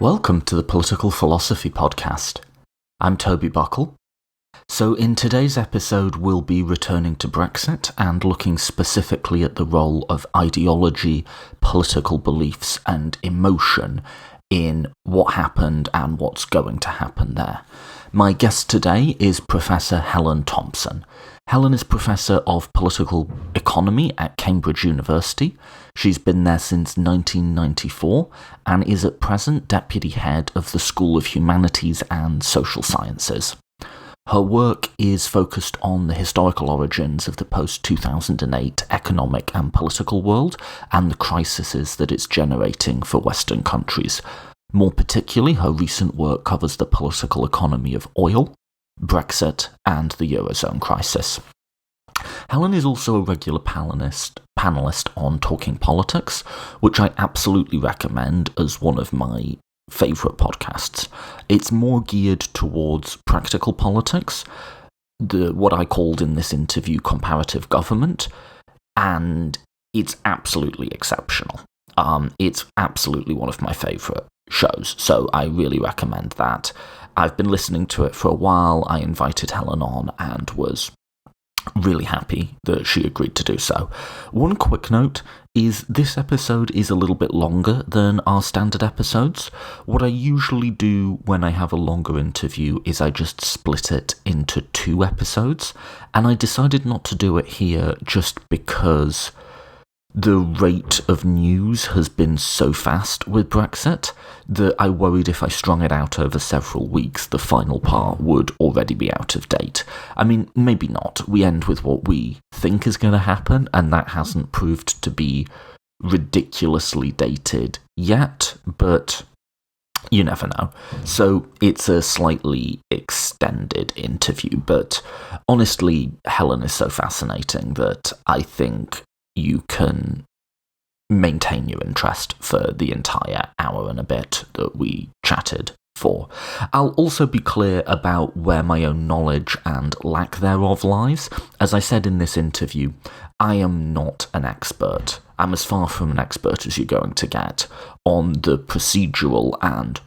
Welcome to the Political Philosophy Podcast. I'm Toby Buckle. So in today's episode we'll be returning to Brexit and looking specifically at the role of ideology, political beliefs and emotion in what happened and what's going to happen there. My guest today is Professor Helen Thompson. Helen is Professor of Political Economy at Cambridge University. She's been there since 1994 and is at present Deputy Head of the School of Humanities and Social Sciences. Her work is focused on the historical origins of the post-2008 economic and political world and the crises that it's generating for Western countries. More particularly, her recent work covers the political economy of oil, Brexit, and the Eurozone crisis. Helen is also a regular panelist on Talking Politics, which I absolutely recommend as one of my favourite podcasts. It's more geared towards practical politics, what I called in this interview comparative government, and it's absolutely exceptional. It's absolutely one of my favourite shows, so I really recommend that. I've been listening to it for a while. I invited Helen on and was really happy that she agreed to do so. One quick note is this episode is a little bit longer than our standard episodes. What I usually do when I have a longer interview is I just split it into 2 episodes, and I decided not to do it here just because the rate of news has been so fast with Brexit that I worried if I strung it out over several weeks, the final part would already be out of date. I mean, maybe not. We end with what we think is going to happen, and that hasn't proved to be ridiculously dated yet, but you never know. So it's a slightly extended interview, but honestly, Helen is so fascinating that I think you can maintain your interest for the entire hour and a bit that we chatted for. I'll also be clear about where my own knowledge and lack thereof lies. As I said in this interview, I am not an expert. I'm as far from an expert as you're going to get on the procedural and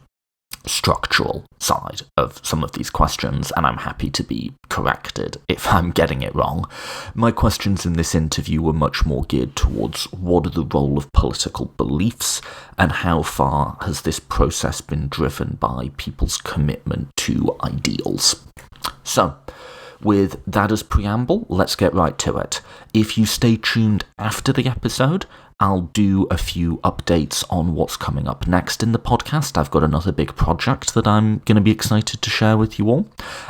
structural side of some of these questions, and I'm happy to be corrected if I'm getting it wrong. My questions in this interview were much more geared towards what are the role of political beliefs and how far has this process been driven by people's commitment to ideals. So, with that as preamble, let's get right to it. If you stay tuned after the episode, I'll do a few updates on what's coming up next in the podcast. I've got another big project that I'm going to be excited to share with you all.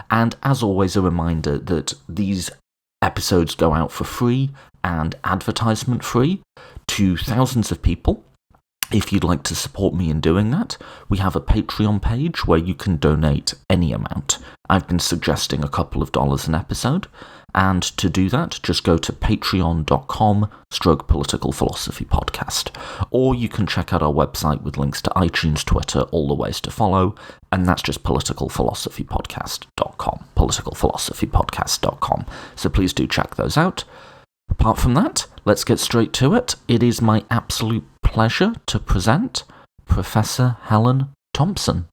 And as always, a reminder that these episodes go out for free and advertisement free to thousands of people. If you'd like to support me in doing that, we have a Patreon page where you can donate any amount. I've been suggesting a couple of dollars an episode, and to do that, just go to patreon.com/political philosophy podcast. Or you can check out our website with links to iTunes, Twitter, all the ways to follow, and that's just politicalphilosophypodcast.com, politicalphilosophypodcast.com. So please do check those out. Apart from that, let's get straight to it. It is my absolute pleasure to present Professor Helen Thompson.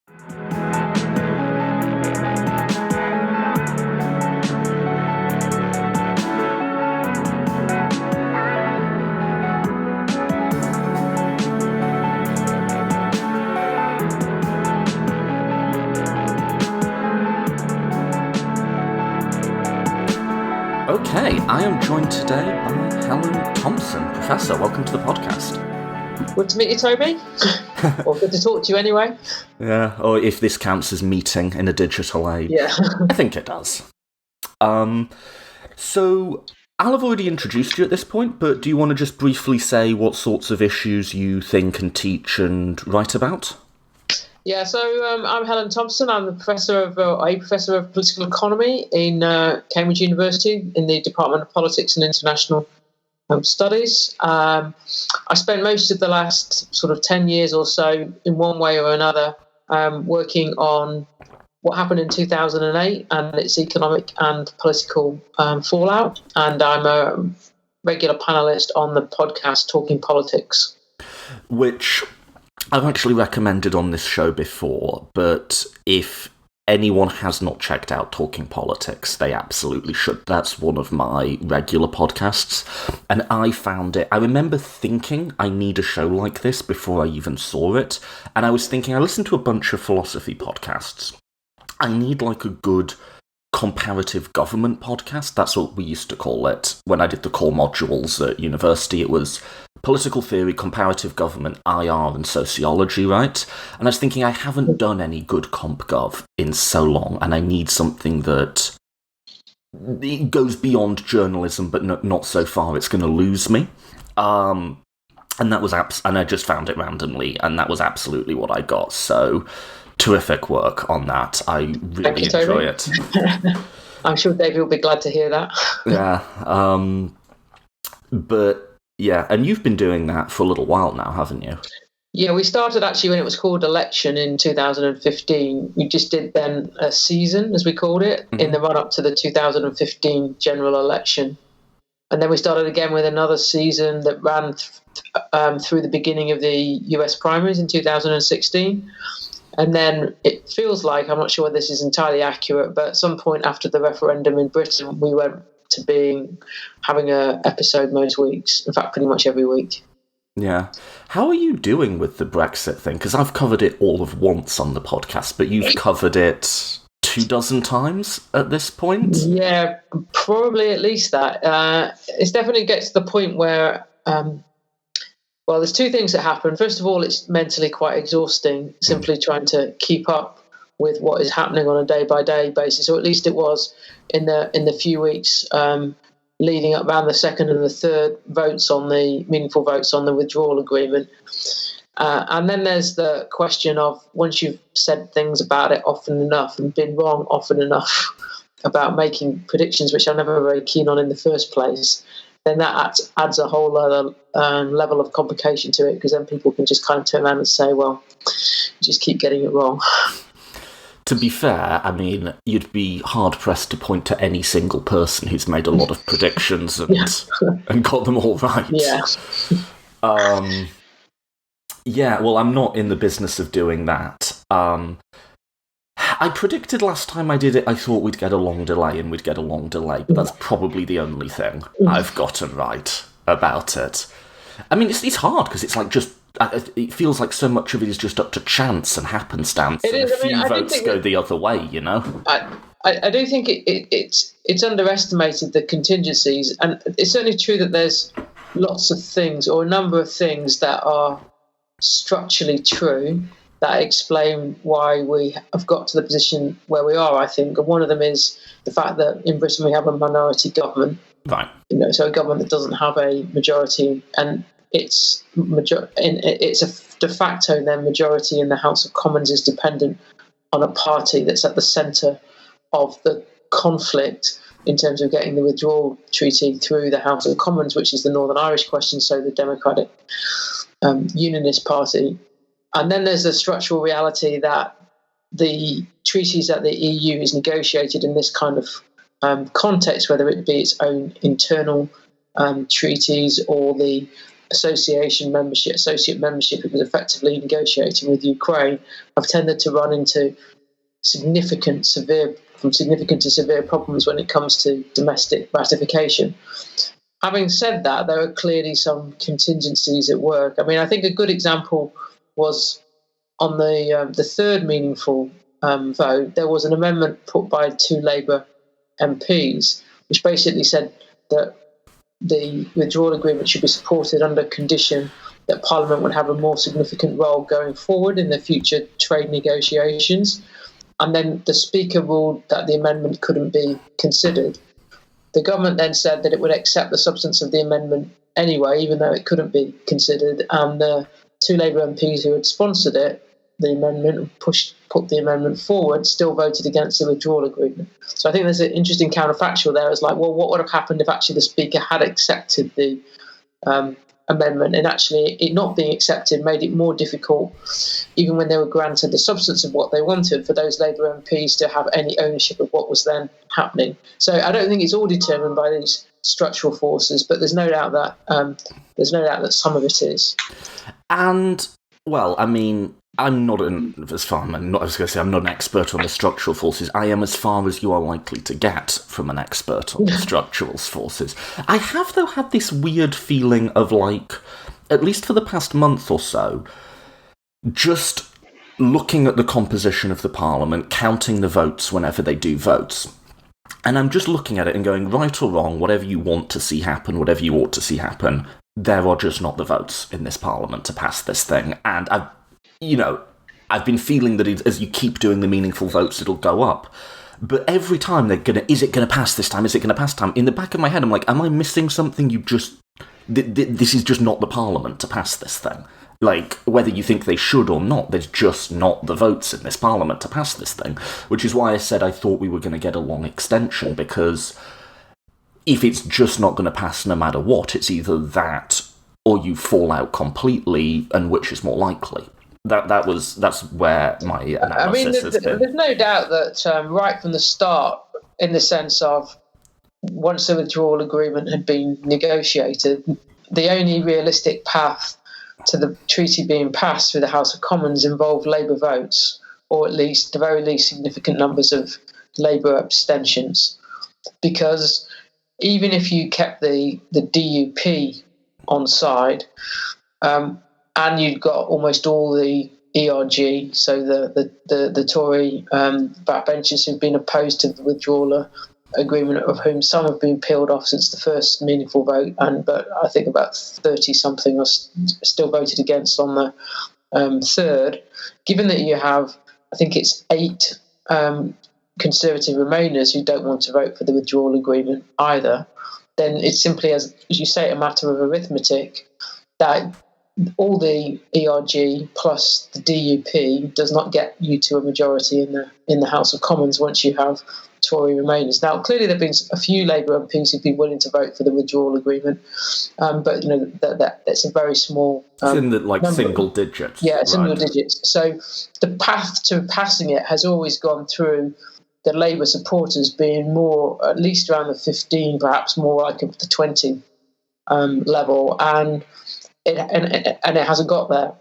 Okay, I am joined today by Helen Thompson. Professor, welcome to the podcast. Good to meet you, Toby. Or good to talk to you anyway. Yeah, or if this counts as meeting in a digital age. Yeah. I think it does. So, I'll have already introduced you at this point, but do you want to just briefly say what sorts of issues you think and teach and write about? Yeah, so I'm Helen Thompson. I'm a professor of political economy in Cambridge University in the Department of Politics and International Studies. I spent most of the last sort of 10 years or so in one way or another working on what happened in 2008 and its economic and political fallout. And I'm a regular panelist on the podcast Talking Politics. Which I've actually recommended on this show before, but if anyone has not checked out Talking Politics, they absolutely should. That's one of my regular podcasts, and I found it. I remember thinking I need a show like this before I even saw it, and I was thinking I listened to a bunch of philosophy podcasts. I need like a good comparative government podcast. That's what we used to call it when I did the core modules at university. It was political theory, comparative government, IR, and sociology, right? And I was thinking I haven't done any good comp gov in so long, and I need something that it goes beyond journalism, but not so far it's going to lose me. And that was and I just found it randomly, and that was absolutely what I got. So terrific work on that. I really enjoy it. I'm sure David will be glad to hear that. Yeah. But yeah, and you've been doing that for a little while now, haven't you? Yeah, we started actually when it was called Election in 2015. We just did then a season, as we called it, in the run-up to the 2015 general election. And then we started again with another season that ran through the beginning of the US primaries in 2016. And then it feels like, I'm not sure this is entirely accurate, but at some point after the referendum in Britain, we went to having an episode most weeks. In fact, pretty much every week. Yeah. How are you doing with the Brexit thing? Because I've covered it all of once on the podcast, but you've covered it 24 times at this point? Yeah, probably at least that. It definitely gets to the point where, well, there's two things that happen. First of all, it's mentally quite exhausting, simply trying to keep up with what is happening on a day-by-day basis, or at least it was in the few weeks leading up around the second and the third meaningful votes on the withdrawal agreement. And then there's the question of, once you've said things about it often enough and been wrong often enough about making predictions, which I'm never very keen on in the first place, then that adds a whole other level of complication to it, because then people can just kind of turn around and say, well, you just keep getting it wrong. To be fair, I mean, you'd be hard-pressed to point to any single person who's made a lot of predictions and got them all right. Yeah. Yeah, well, I'm not in the business of doing that. I predicted last time I did it, I thought we'd get a long delay, and we'd get a long delay, but that's probably the only thing I've gotten right about it. I mean, it's hard, because it's like just... It feels like so much of it is just up to chance and happenstance, and a few votes go the other way, you know? I do think it's underestimated the contingencies, and it's certainly true that there's lots of things, or a number of things, that are structurally true that explain why we have got to the position where we are, I think. And one of them is the fact that in Britain we have a minority government. Right. So a government that doesn't have a majority, and it's a de facto then majority in the House of Commons is dependent on a party that's at the centre of the conflict in terms of getting the withdrawal treaty through the House of Commons, which is the Northern Irish question, so the Democratic Unionist Party. And then there's the structural reality that the treaties that the EU has negotiated in this kind of context, whether it be its own internal treaties or the associate membership it was effectively negotiating with Ukraine, have tended to run into significant to severe problems when it comes to domestic ratification. Having said that, there are clearly some contingencies at work. I mean, I think a good example was on the third meaningful vote. There was an amendment put by 2 Labour MPs, which basically said that the withdrawal agreement should be supported under condition that Parliament would have a more significant role going forward in the future trade negotiations. And then the Speaker ruled that the amendment couldn't be considered. The government then said that it would accept the substance of the amendment anyway, even though it couldn't be considered. And the 2 Labour MPs who had sponsored the amendment, put the amendment forward, still voted against the withdrawal agreement. So I think there's an interesting counterfactual there. It's like, well, what would have happened if actually the Speaker had accepted the amendment, and actually it not being accepted made it more difficult, even when they were granted the substance of what they wanted, for those Labour MPs to have any ownership of what was then happening. So I don't think it's all determined by these structural forces, but there's no doubt that some of it is. And Well, I mean, I'm not an I'm not an expert on the structural forces. I am as far as you are likely to get from an expert on the structural forces. I have, though, had this weird feeling of, like, at least for the past month or so, just looking at the composition of the parliament, counting the votes whenever they do votes. And I'm just looking at it and going, right or wrong, whatever you want to see happen, whatever you ought to see happen, there are just not the votes in this parliament to pass this thing. And I've been feeling that as you keep doing the meaningful votes, it'll go up. But every time is it going to pass this time? Is it going to pass time? In the back of my head, I'm like, am I missing something? This is just not the parliament to pass this thing. Like, whether you think they should or not, there's just not the votes in this parliament to pass this thing. Which is why I said I thought we were going to get a long extension, because if it's just not going to pass no matter what, it's either that or you fall out completely, and which is more likely. That's where my analysis has been. There's no doubt that right from the start, in the sense of once the withdrawal agreement had been negotiated, the only realistic path to the treaty being passed through the House of Commons involved Labour votes, or at least the very least significant numbers of Labour abstentions. Because even if you kept the DUP on side, and you'd got almost all the ERG, so the Tory backbenchers who've been opposed to the withdrawal agreement, of whom some have been peeled off since the first meaningful vote, but I think about 30-something are still voted against on the third. Given that you have, I think it's 8 Conservative Remainers who don't want to vote for the withdrawal agreement either, then it's simply, as you say, a matter of arithmetic that all the ERG plus the DUP does not get you to a majority in the House of Commons once you have Tory Remainers. Now, clearly there have been a few Labour MPs who've been willing to vote for the withdrawal agreement, but that's a very small. It's in the number. Single digits. Yeah, single digits. So the path to passing it has always gone through the Labour supporters being more, at least around the 15, perhaps more like the 20 level, and it hasn't got there.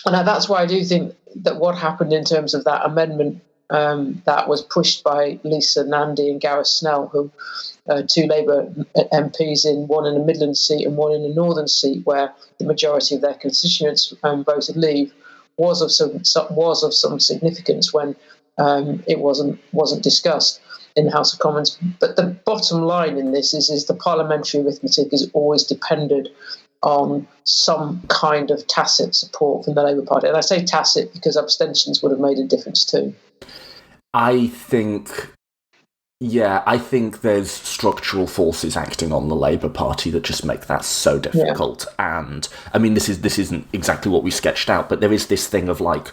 And that's why I do think that what happened in terms of that amendment that was pushed by Lisa Nandy and Gareth Snell, who 2 Labour MPs, one in a Midlands seat and one in a Northern seat, where the majority of their constituents voted Leave, was of some significance when it wasn't discussed in the House of Commons. But the bottom line in this is the parliamentary arithmetic is always dependent on some kind of tacit support from the Labour Party. And I say tacit because abstentions would have made a difference too. I think there's structural forces acting on the Labour Party that just make that so difficult. Yeah. And, I mean, this isn't exactly what we sketched out, but there is this thing of, like,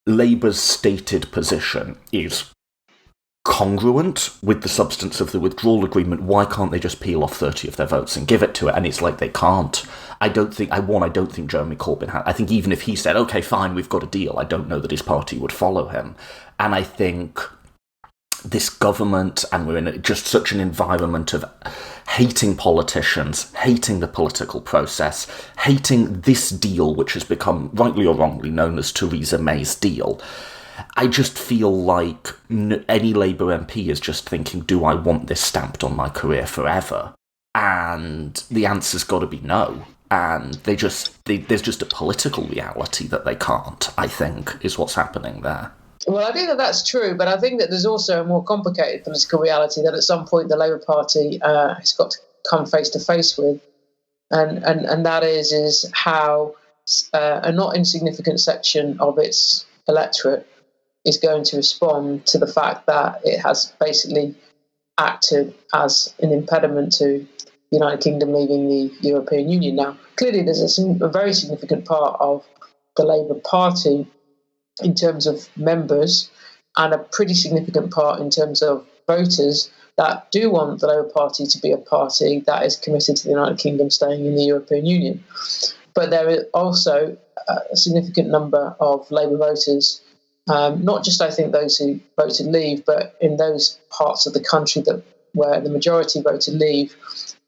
Labour's stated position is congruent with the substance of the withdrawal agreement. Why can't they just peel off 30 of their votes and give it to it? And it's like they can't. I don't think Jeremy Corbyn had. I think even if he said, okay, fine, we've got a deal, I don't know that his party would follow him. And I think this government, and we're in just such an environment of hating politicians, hating the political process, hating this deal, which has become, rightly or wrongly, known as Theresa May's deal. I just feel like any Labour MP is just thinking, do I want this stamped on my career forever? And the answer's got to be no. And there's just a political reality that they can't, I think, is what's happening there. Well, I think that's true, but I think that there's also a more complicated political reality that at some point the Labour Party has got to come face to face with, and that is how a not insignificant section of its electorate is going to respond to the fact that it has basically acted as an impediment to the United Kingdom leaving the European Union. Now, clearly there's a very significant part of the Labour Party in terms of members, and a pretty significant part in terms of voters that do want the Labour Party to be a party that is committed to the United Kingdom staying in the European Union. But there is also a significant number of Labour voters, not just, I think, those who voted Leave, but in those parts of the country where the majority voted Leave,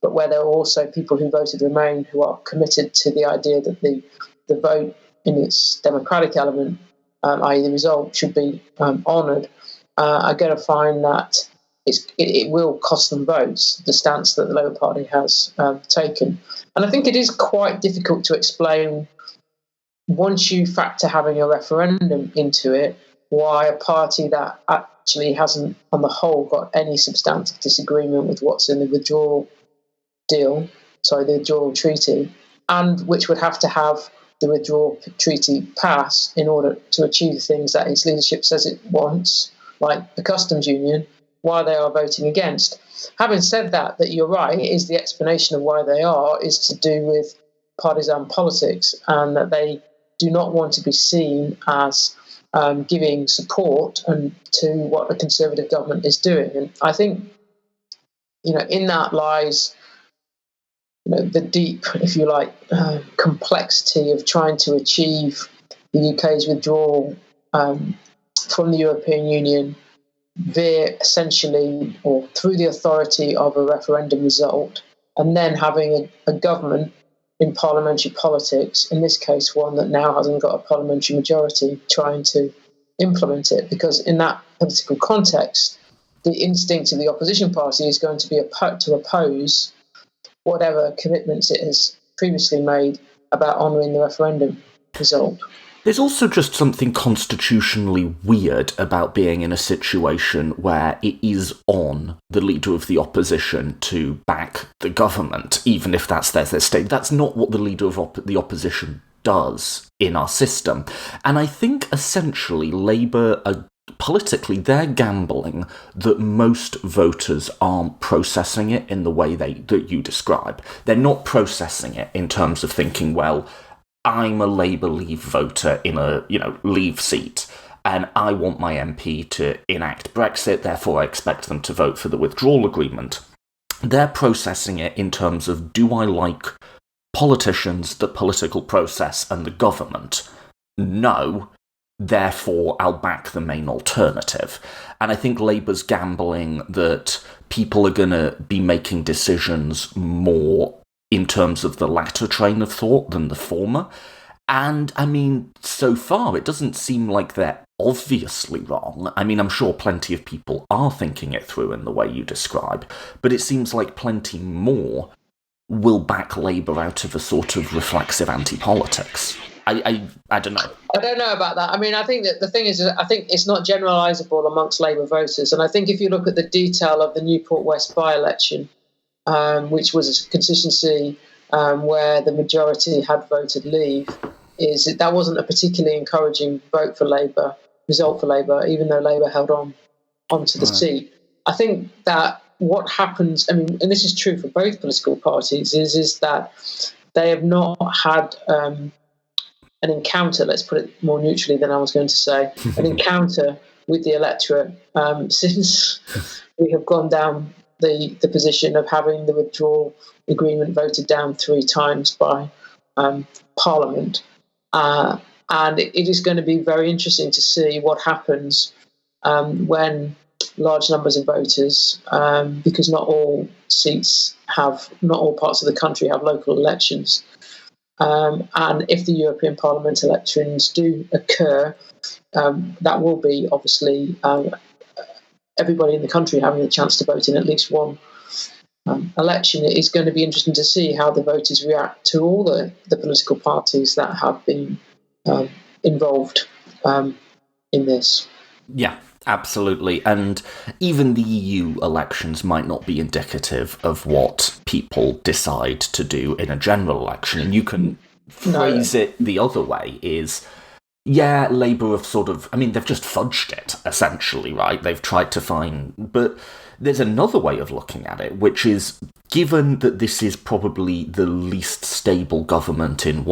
but where there are also people who voted Remain who are committed to the idea that the vote in its democratic element, i.e. the result should be honoured, are going to find that it will cost them votes, the stance that the Labour Party has taken. And I think it is quite difficult to explain, once you factor having a referendum into it, why a party that actually hasn't, on the whole, got any substantive disagreement with what's in the withdrawal treaty, and which would have to have the withdrawal treaty pass in order to achieve things that its leadership says it wants, like the customs union, why they are voting against. Having said that you're right, is the explanation of why they are is to do with partisan politics, and that they do not want to be seen as giving support to what the Conservative government is doing. And I think, in that lies the deep, if you like, complexity of trying to achieve the UK's withdrawal from the European Union via essentially, or through the authority of a referendum result, and then having a government in parliamentary politics, in this case one that now hasn't got a parliamentary majority, trying to implement it. Because in that political context, the instinct of the opposition party is going to be to oppose whatever commitments it has previously made about honouring the referendum result. There's also just something constitutionally weird about being in a situation where it is on the leader of the opposition to back the government, even if that's their state. That's not what the leader of the opposition does in our system. And I think essentially Labour are politically, they're gambling that most voters aren't processing it in the way that you describe. They're not processing it in terms of thinking, well, I'm a Labour Leave voter in a, Leave seat, and I want my MP to enact Brexit, therefore I expect them to vote for the withdrawal agreement. They're processing it in terms of, do I like politicians, the political process, and the government? No. Therefore, I'll back the main alternative. And I think Labour's gambling that people are going to be making decisions more in terms of the latter train of thought than the former. And, so far, it doesn't seem like they're obviously wrong. I'm sure plenty of people are thinking it through in the way you describe, but it seems like plenty more will back Labour out of a sort of reflexive anti-politics. I don't know. I don't know about that. I think that the thing is, I think it's not generalisable amongst Labour voters. And I think if you look at the detail of the Newport West by-election, which was a constituency where the majority had voted Leave, is that wasn't a particularly encouraging result for Labour, even though Labour held onto the seat. I think that what happens, and this is true for both political parties, is that they have not had an encounter, let's put it more neutrally than I was going to say, an encounter with the electorate since we have gone down the position of having the withdrawal agreement voted down 3 times by Parliament. And it is going to be very interesting to see what happens when large numbers of voters, because not all parts of the country have local elections. And if the European Parliament elections do occur, that will be obviously everybody in the country having a chance to vote in at least one election. It is going to be interesting to see how the voters react to all the political parties that have been involved in this. Yeah, absolutely. And even the EU elections might not be indicative of what people decide to do in a general election. And you can phrase it the other way is, yeah, Labour have they've just fudged it, essentially, right? They've tried to but there's another way of looking at it, which is, given that this is probably the least stable government in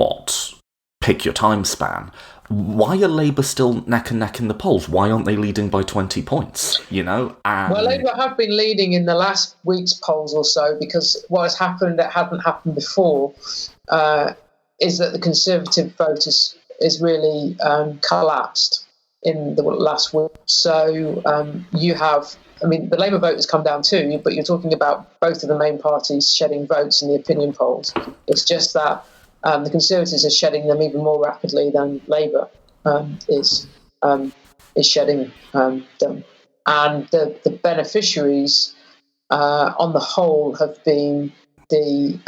pick your time span, why are Labour still neck and neck in the polls? Why aren't they leading by 20 points, Well, Labour have been leading in the last week's polls or so, because what has happened that hadn't happened before is that the Conservative vote is really collapsed in the last week. So you have, the Labour vote has come down too, but you're talking about both of the main parties shedding votes in the opinion polls. It's just that the Conservatives are shedding them even more rapidly than Labour is shedding them. And the beneficiaries, on the whole, have been the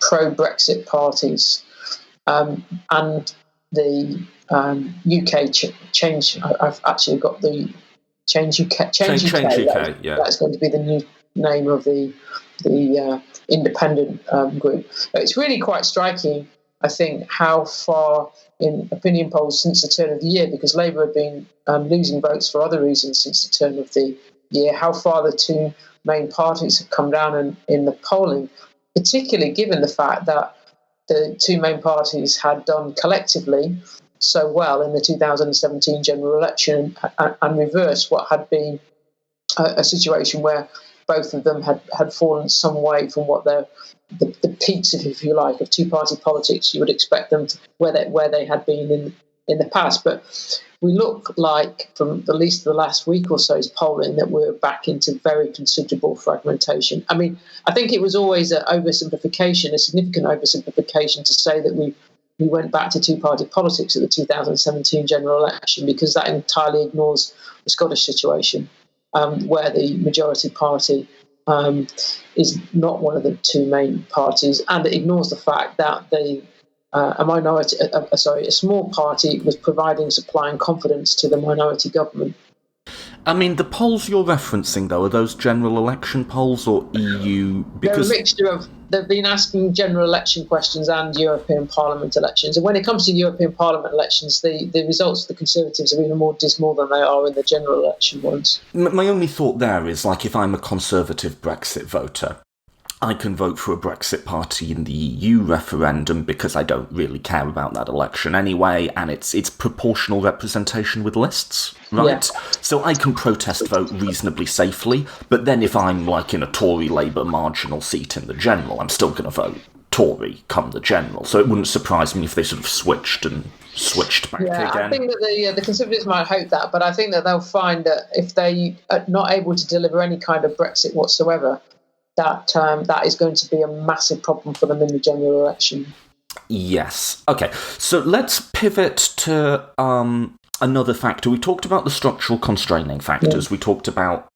pro-Brexit parties and the UK change. I've actually got the Change UK. Change UK. Yeah, that's going to be the new name of the independent group. But it's really quite striking, I think, how far in opinion polls since the turn of the year, because Labour had been losing votes for other reasons since the turn of the year, how far the two main parties have come down in the polling, particularly given the fact that the two main parties had done collectively so well in the 2017 general election and reversed what had been a situation where both of them had fallen some way from what the peaks, if you like, of two-party politics you would expect them to, where they had been in the past. But we look like, from at least the last week or so's polling, that we're back into very considerable fragmentation. I mean, I think it was always a significant oversimplification to say that we went back to two-party politics at the 2017 general election, because that entirely ignores the Scottish situation, where the majority party is not one of the two main parties, and it ignores the fact that a small party was providing supply and confidence to the minority government. I mean, the polls you're referencing, though, are those general election polls or EU? Because they're a mixture of, they've been asking general election questions and European Parliament elections. And when it comes to European Parliament elections, the results of the Conservatives are even more dismal than they are in the general election ones. My only thought there is, like, if I'm a Conservative Brexit voter, I can vote for a Brexit party in the EU referendum because I don't really care about that election anyway, and it's proportional representation with lists, right? Yeah. So I can protest vote reasonably safely, but then if I'm, like, in a Tory-Labour marginal seat in the general, I'm still going to vote Tory come the general. So it wouldn't surprise me if they sort of switched back again. I think that the Conservatives might hope that, but I think that they'll find that if they are not able to deliver any kind of Brexit whatsoever, that is going to be a massive problem for them in the general election. Yes. Okay, so let's pivot to another factor. We talked about the structural constraining factors. Yeah. We talked about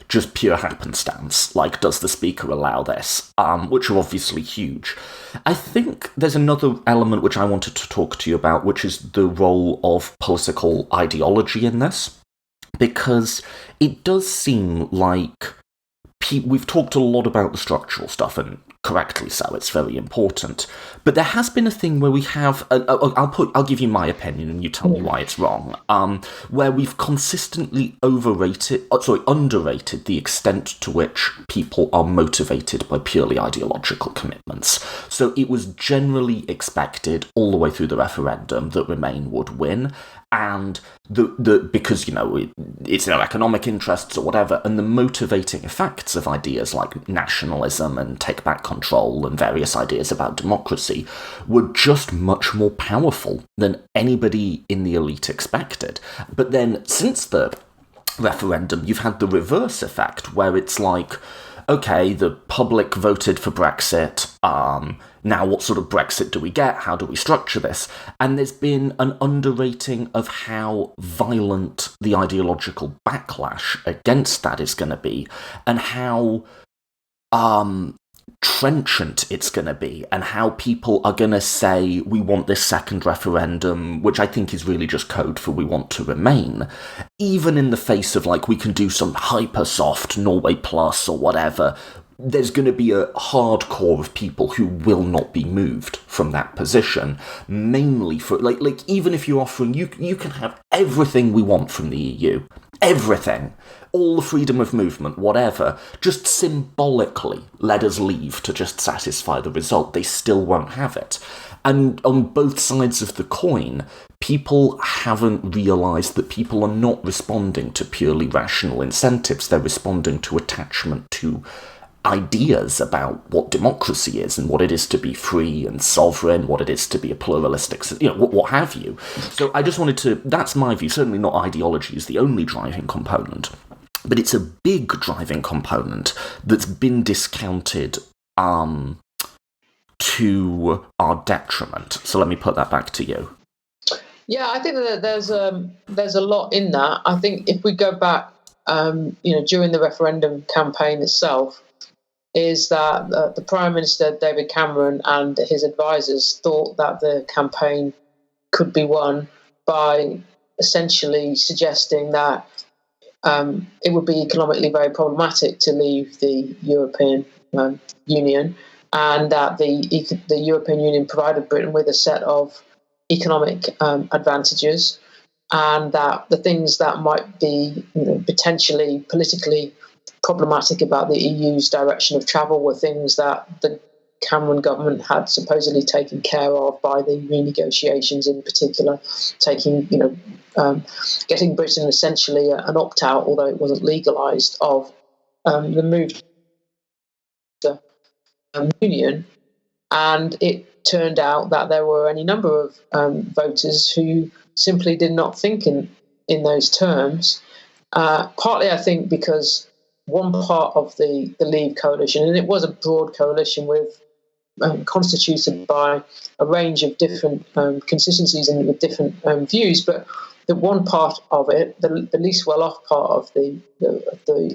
just pure happenstance, like does the Speaker allow this, which are obviously huge. I think there's another element which I wanted to talk to you about, which is the role of political ideology in this, because it does seem like we've talked a lot about the structural stuff, and correctly so, it's very important. But there has been a thing where we have, I'll give you my opinion and you tell me why it's wrong, where we've consistently underrated the extent to which people are motivated by purely ideological commitments. So it was generally expected all the way through the referendum that Remain would win, and because, you know, it's their economic interests or whatever, and the motivating effects of ideas like nationalism and take back control and various ideas about democracy were just much more powerful than anybody in the elite expected. But then, since the referendum, you've had the reverse effect, where it's like, okay, the public voted for Brexit, now what sort of Brexit do we get? How do we structure this? And there's been an underrating of how violent the ideological backlash against that is going to be, and how trenchant it's going to be, and how people are going to say, we want this second referendum, which I think is really just code for we want to remain, even in the face of, like, we can do some hyper soft Norway Plus or whatever. There's going to be a hardcore of people who will not be moved from that position, mainly for, like even if you're offering, you can have everything we want from the EU, everything, all the freedom of movement, whatever, just symbolically let us leave to just satisfy the result. They still won't have it. And on both sides of the coin, people haven't realised that people are not responding to purely rational incentives. They're responding to attachment to ideas about what democracy is and what it is to be free and sovereign, what it is to be a pluralistic, what have you. So I just wanted to, that's my view. Certainly not ideology is the only driving component, but it's a big driving component that's been discounted to our detriment? So let me put that back to you. Yeah, I think that there's a lot in that. I think if we go back, during the referendum campaign itself, is that the Prime Minister, David Cameron, and his advisors thought that the campaign could be won by essentially suggesting that it would be economically very problematic to leave the European Union, and that the European Union provided Britain with a set of economic advantages, and that the things that might be potentially politically problematic about the EU's direction of travel were things that the Cameron government had supposedly taken care of by the renegotiations, in particular, getting Britain essentially an opt-out, although it wasn't legalised, of the move to the Union. And it turned out that there were any number of voters who simply did not think in those terms, partly, I think, because one part of the Leave coalition, and it was a broad coalition with constituted by a range of different constituencies and with different views, but the one part of it, the least well-off part of the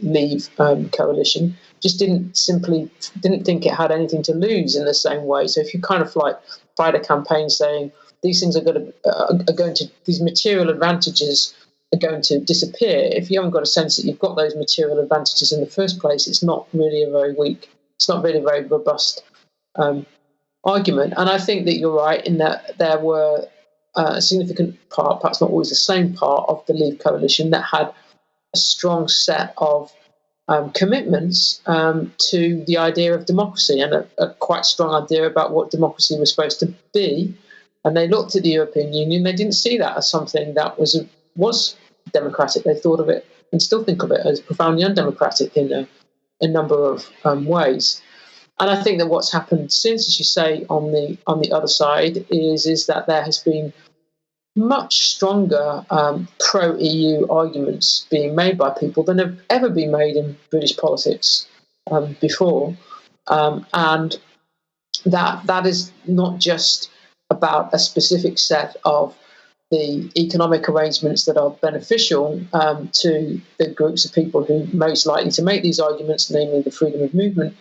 Leave coalition, just didn't think it had anything to lose in the same way. So if you kind of like fight a campaign saying these things are going to these material advantages are going to disappear, if you haven't got a sense that you've got those material advantages in the first place, it's not really a very robust argument. And I think that you're right in that there were a significant part, perhaps not always the same part, of the Leave coalition that had a strong set of commitments to the idea of democracy, and a quite strong idea about what democracy was supposed to be. And they looked at the European Union, they didn't see that as something that was democratic. They thought of it, and still think of it, as profoundly undemocratic in a number of ways. And I think that what's happened since, as you say, on the other side, is that there has been much stronger pro-EU arguments being made by people than have ever been made in British politics before. And that is not just about a specific set of the economic arrangements that are beneficial to the groups of people who are most likely to make these arguments, namely the freedom of movement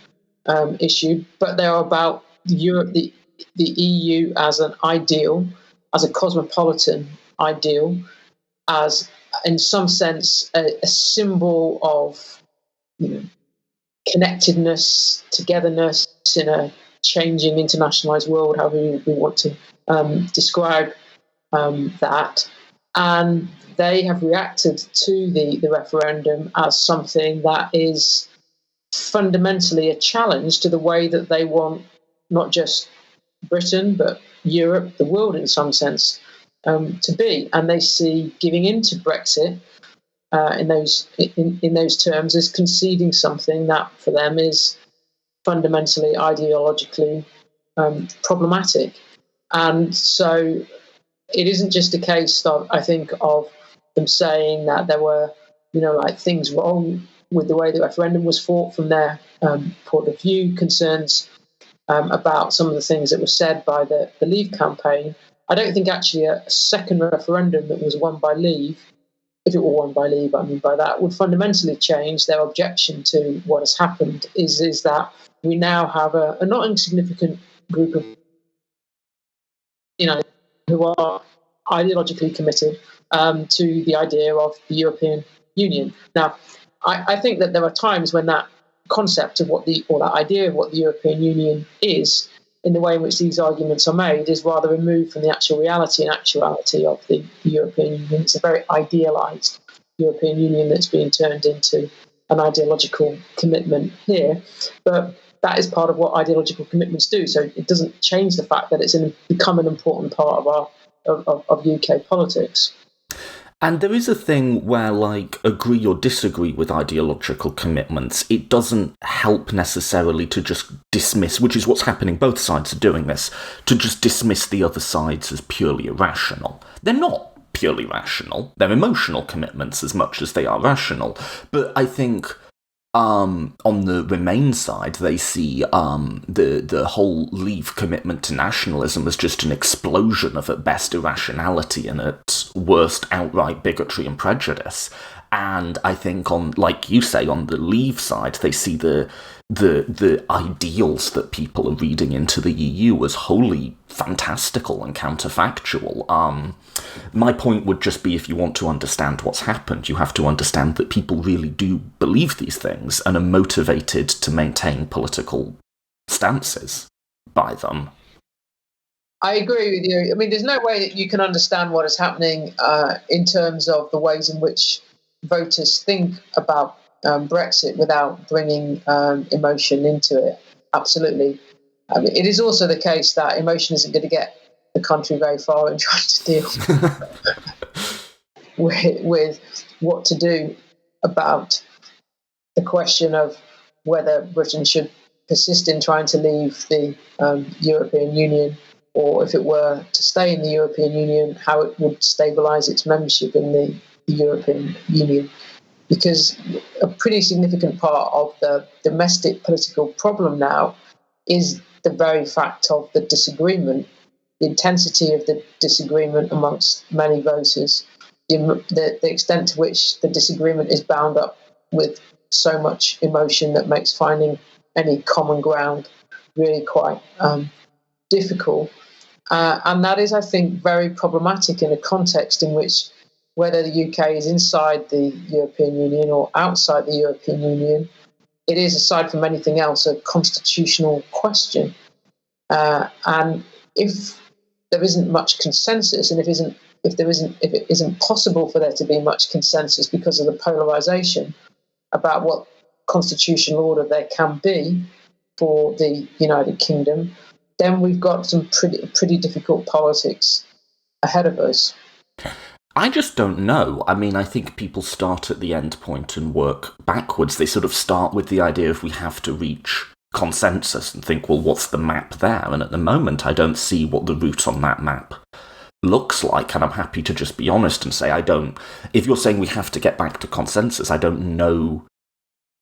issue, but they are about Europe, the EU as an ideal, as a cosmopolitan ideal, as in some sense a symbol of connectedness, togetherness in a changing, internationalized world, however we want to describe that. And they have reacted to the referendum as something that is fundamentally a challenge to the way that they want not just Britain, but Europe, the world in some sense, to be. And they see giving in to Brexit in those terms as conceding something that for them is fundamentally ideologically problematic. And so it isn't just a case of, I think, of them saying that there were, things wrong with the way the referendum was fought from their point of view, concerns about some of the things that were said by the Leave campaign. I don't think actually a second referendum that was won by Leave, if it were won by Leave, I mean by that, would fundamentally change their objection to what has happened, is that we now have a not insignificant group of, who are ideologically committed to the idea of the European Union. Now, I think that there are times when that concept of that idea of what the European Union is, in the way in which these arguments are made, is rather removed from the actual reality and actuality of the European Union. It's a very idealised European Union that's being turned into an ideological commitment here. But that is part of what ideological commitments do. So it doesn't change the fact that it's become an important part of UK politics. And there is a thing where, agree or disagree with ideological commitments, it doesn't help necessarily to just dismiss, which is what's happening, both sides are doing this, to just dismiss the other sides as purely irrational. They're not purely rational. They're emotional commitments as much as they are rational. But I think On the Remain side, they see the whole Leave commitment to nationalism as just an explosion of, at best, irrationality and at worst, outright bigotry and prejudice. And I think like you say, on the Leave side, they see the ideals that people are reading into the EU as wholly fantastical and counterfactual. My point would just be, if you want to understand what's happened, you have to understand that people really do believe these things and are motivated to maintain political stances by them. I agree with you. I mean, there's no way that you can understand what is happening in terms of the ways in which voters think about Brexit without bringing emotion into it. Absolutely. I mean, it is also the case that emotion isn't going to get the country very far in trying to deal with what to do about the question of whether Britain should persist in trying to leave the European Union, or if it were to stay in the European Union, how it would stabilise its membership in the European Union. Because a pretty significant part of the domestic political problem now is the very fact of the disagreement, the intensity of the disagreement amongst many voters, the extent to which the disagreement is bound up with so much emotion that makes finding any common ground really quite difficult. And that is, I think, very problematic in a context in which, whether the UK is inside the European Union or outside the European Union, it is, aside from anything else, a constitutional question. And if there isn't much consensus, and if it isn't possible for there to be much consensus because of the polarisation about what constitutional order there can be for the United Kingdom, then we've got some pretty difficult politics ahead of us. I just don't know. I mean, I think people start at the end point and work backwards. They sort of start with the idea of we have to reach consensus and think, well, what's the map there? And at the moment, I don't see what the route on that map looks like. And I'm happy to just be honest and say if you're saying we have to get back to consensus, I don't know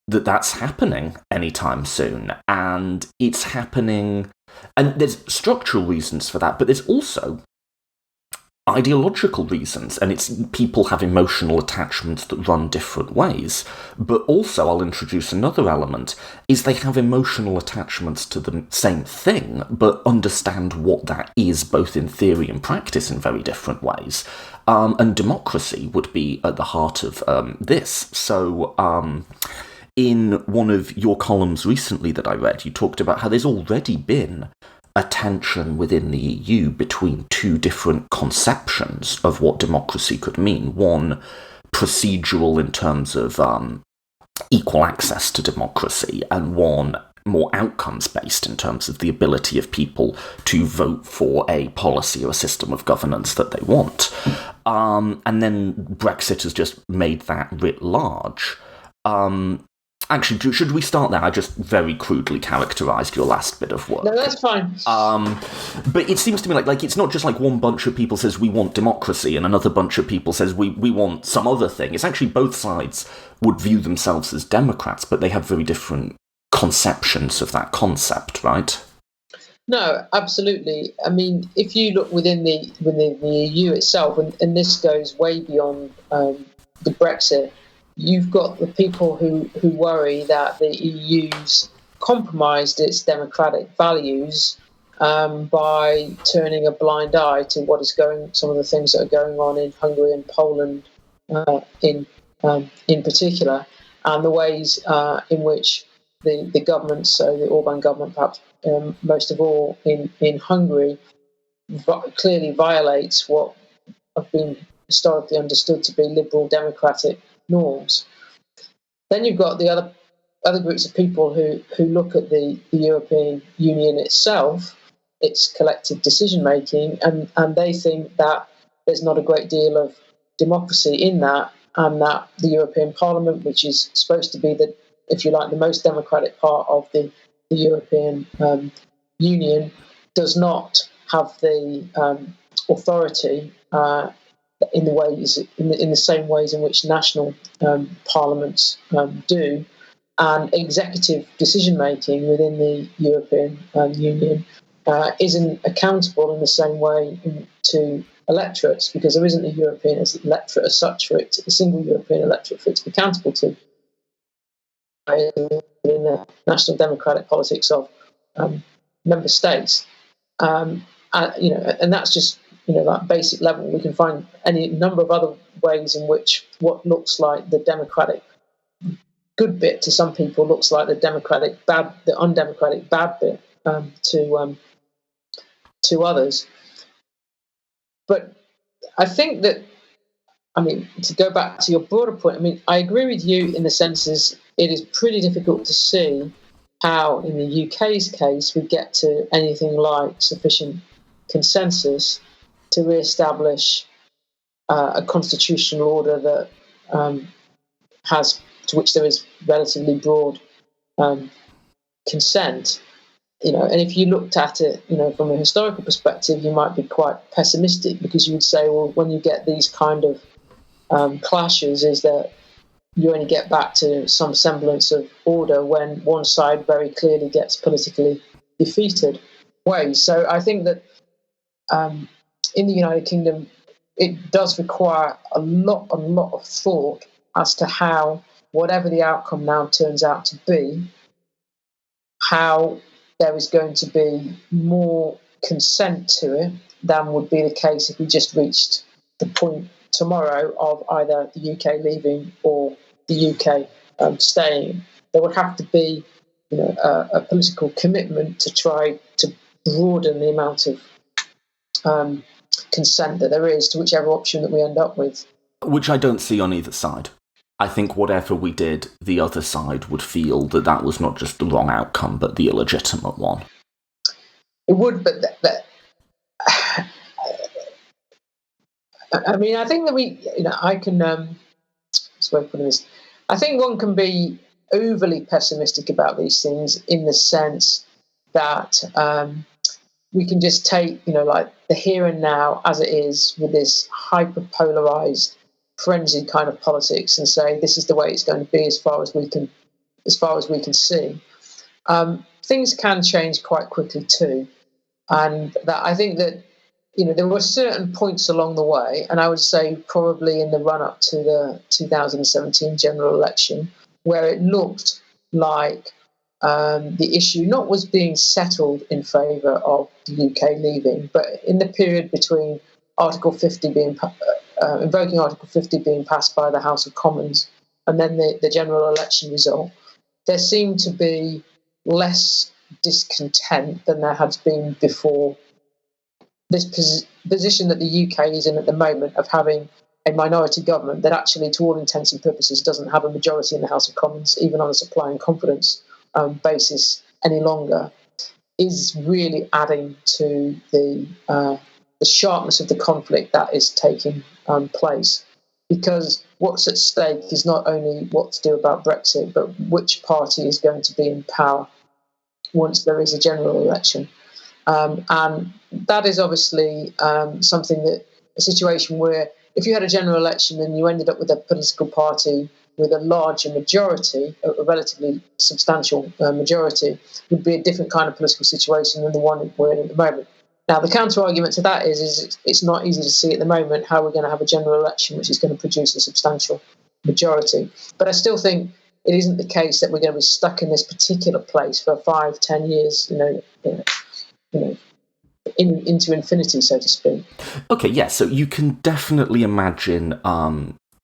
that that's happening anytime soon. And it's happening, and there's structural reasons for that, but there's also ideological reasons, and it's people have emotional attachments that run different ways. But also, I'll introduce another element, is they have emotional attachments to the same thing, but understand what that is, both in theory and practice, in very different ways. And democracy would be at the heart of this. So, in one of your columns recently that I read, you talked about how there's already been a tension within the EU between two different conceptions of what democracy could mean. One, procedural in terms of equal access to democracy, and one more outcomes-based in terms of the ability of people to vote for a policy or a system of governance that they want. And then Brexit has just made that writ large. Actually, should we start there? I just very crudely characterised your last bit of work. No, that's fine. But it seems to me like it's not just like one bunch of people says we want democracy and another bunch of people says we want some other thing. It's actually both sides would view themselves as Democrats, but they have very different conceptions of that concept, right? No, absolutely. I mean, if you look within the EU itself, and this goes way beyond the Brexit, you've got the people who worry that the EU's compromised its democratic values by turning a blind eye to some of the things that are going on in Hungary and Poland in particular, and the ways in which the government, so the Orban government perhaps most of all in Hungary, clearly violates what have been historically understood to be liberal democratic norms. Then you've got the other groups of people who look at the European Union itself, its collective decision making, and they think that there's not a great deal of democracy in that, and that the European Parliament, which is supposed to be the, if you like, the most democratic part of the European Union, does not have the authority in the same ways in which national parliaments do, and executive decision-making within the European Union isn't accountable in the same way to electorates, because there isn't a European electorate as such for it, a single European electorate for it to be accountable to in the national democratic politics of member states. And that's just that basic level. We can find any number of other ways in which what looks like the democratic good bit to some people looks like the undemocratic bad bit to others. But I think that, to go back to your broader point, I agree with you in the senses it is pretty difficult to see how, in the UK's case, we get to anything like sufficient consensus to re-establish a constitutional order that to which there is relatively broad consent. And if you looked at it, from a historical perspective, you might be quite pessimistic, because you would say, well, when you get these kind of clashes, is that you only get back to some semblance of order when one side very clearly gets politically defeated ways. So I think that in the United Kingdom, it does require a lot of thought as to how, whatever the outcome now turns out to be, how there is going to be more consent to it than would be the case if we just reached the point tomorrow of either the UK leaving or the UK staying. There would have to be a political commitment to try to broaden the amount of consent that there is to whichever option that we end up with. Which I don't see on either side. I think whatever we did, the other side would feel that was not just the wrong outcome, but the illegitimate one. It would, but I think that I can. I think one can be overly pessimistic about these things in the sense that we can just take, like the here and now as it is with this hyper-polarized, frenzied kind of politics, and say this is the way it's going to be as far as we can see. Things can change quite quickly too, and that I think that there were certain points along the way, and I would say probably in the run-up to the 2017 general election, where it looked like the issue not was being settled in favour of the UK leaving, but in the period between Article 50 invoking Article 50 being passed by the House of Commons and then the general election result, there seemed to be less discontent than there had been before. This position that the UK is in at the moment of having a minority government that actually, to all intents and purposes, doesn't have a majority in the House of Commons, even on a supply and confidence basis any longer, is really adding to the sharpness of the conflict that is taking place. Because what's at stake is not only what to do about Brexit, but which party is going to be in power once there is a general election. And that is obviously something that a situation where if you had a general election and you ended up with a political party with a larger majority, a relatively substantial majority, would be a different kind of political situation than the one we're in at the moment. Now, the counter-argument to that is it's not easy to see at the moment how we're going to have a general election which is going to produce a substantial majority. But I still think it isn't the case that we're going to be stuck in this particular place for 5-10 years, into infinity, so to speak. Okay, yeah, so you can definitely imagine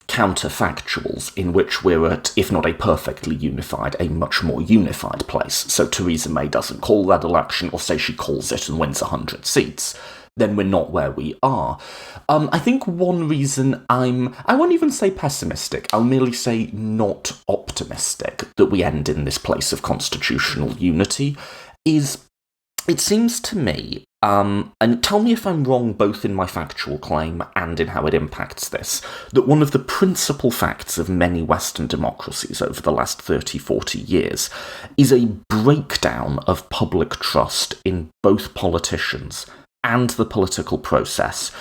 counterfactuals in which we're at, if not a perfectly unified, a much more unified place. So Theresa May doesn't call that election, or say she calls it and wins 100 seats. Then we're not where we are. I think one reason I won't even say pessimistic, I'll merely say not optimistic that we end in this place of constitutional unity is, it seems to me, and tell me if I'm wrong both in my factual claim and in how it impacts this, that one of the principal facts of many Western democracies over the last 30-40 years is a breakdown of public trust in both politicians and the political process,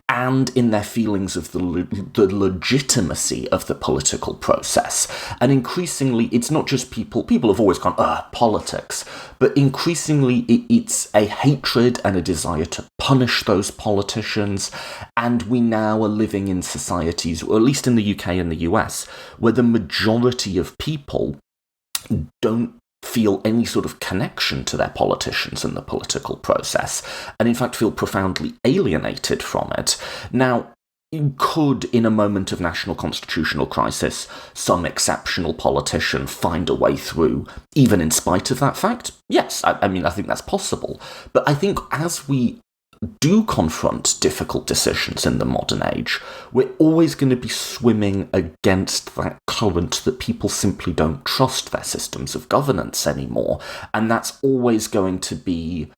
and in their feelings of the legitimacy of the political process. And increasingly, it's not just people have always gone, politics, but increasingly it's a hatred and a desire to punish those politicians. And we now are living in societies, or at least in the UK and the US, where the majority of people don't feel any sort of connection to their politicians and the political process, and in fact feel profoundly alienated from it. Now, could, in a moment of national constitutional crisis, some exceptional politician find a way through, even in spite of that fact? Yes, I mean, I think that's possible. But I think as we do confront difficult decisions in the modern age, we're always going to be swimming against that current that people simply don't trust their systems of governance anymore. And that's always going to be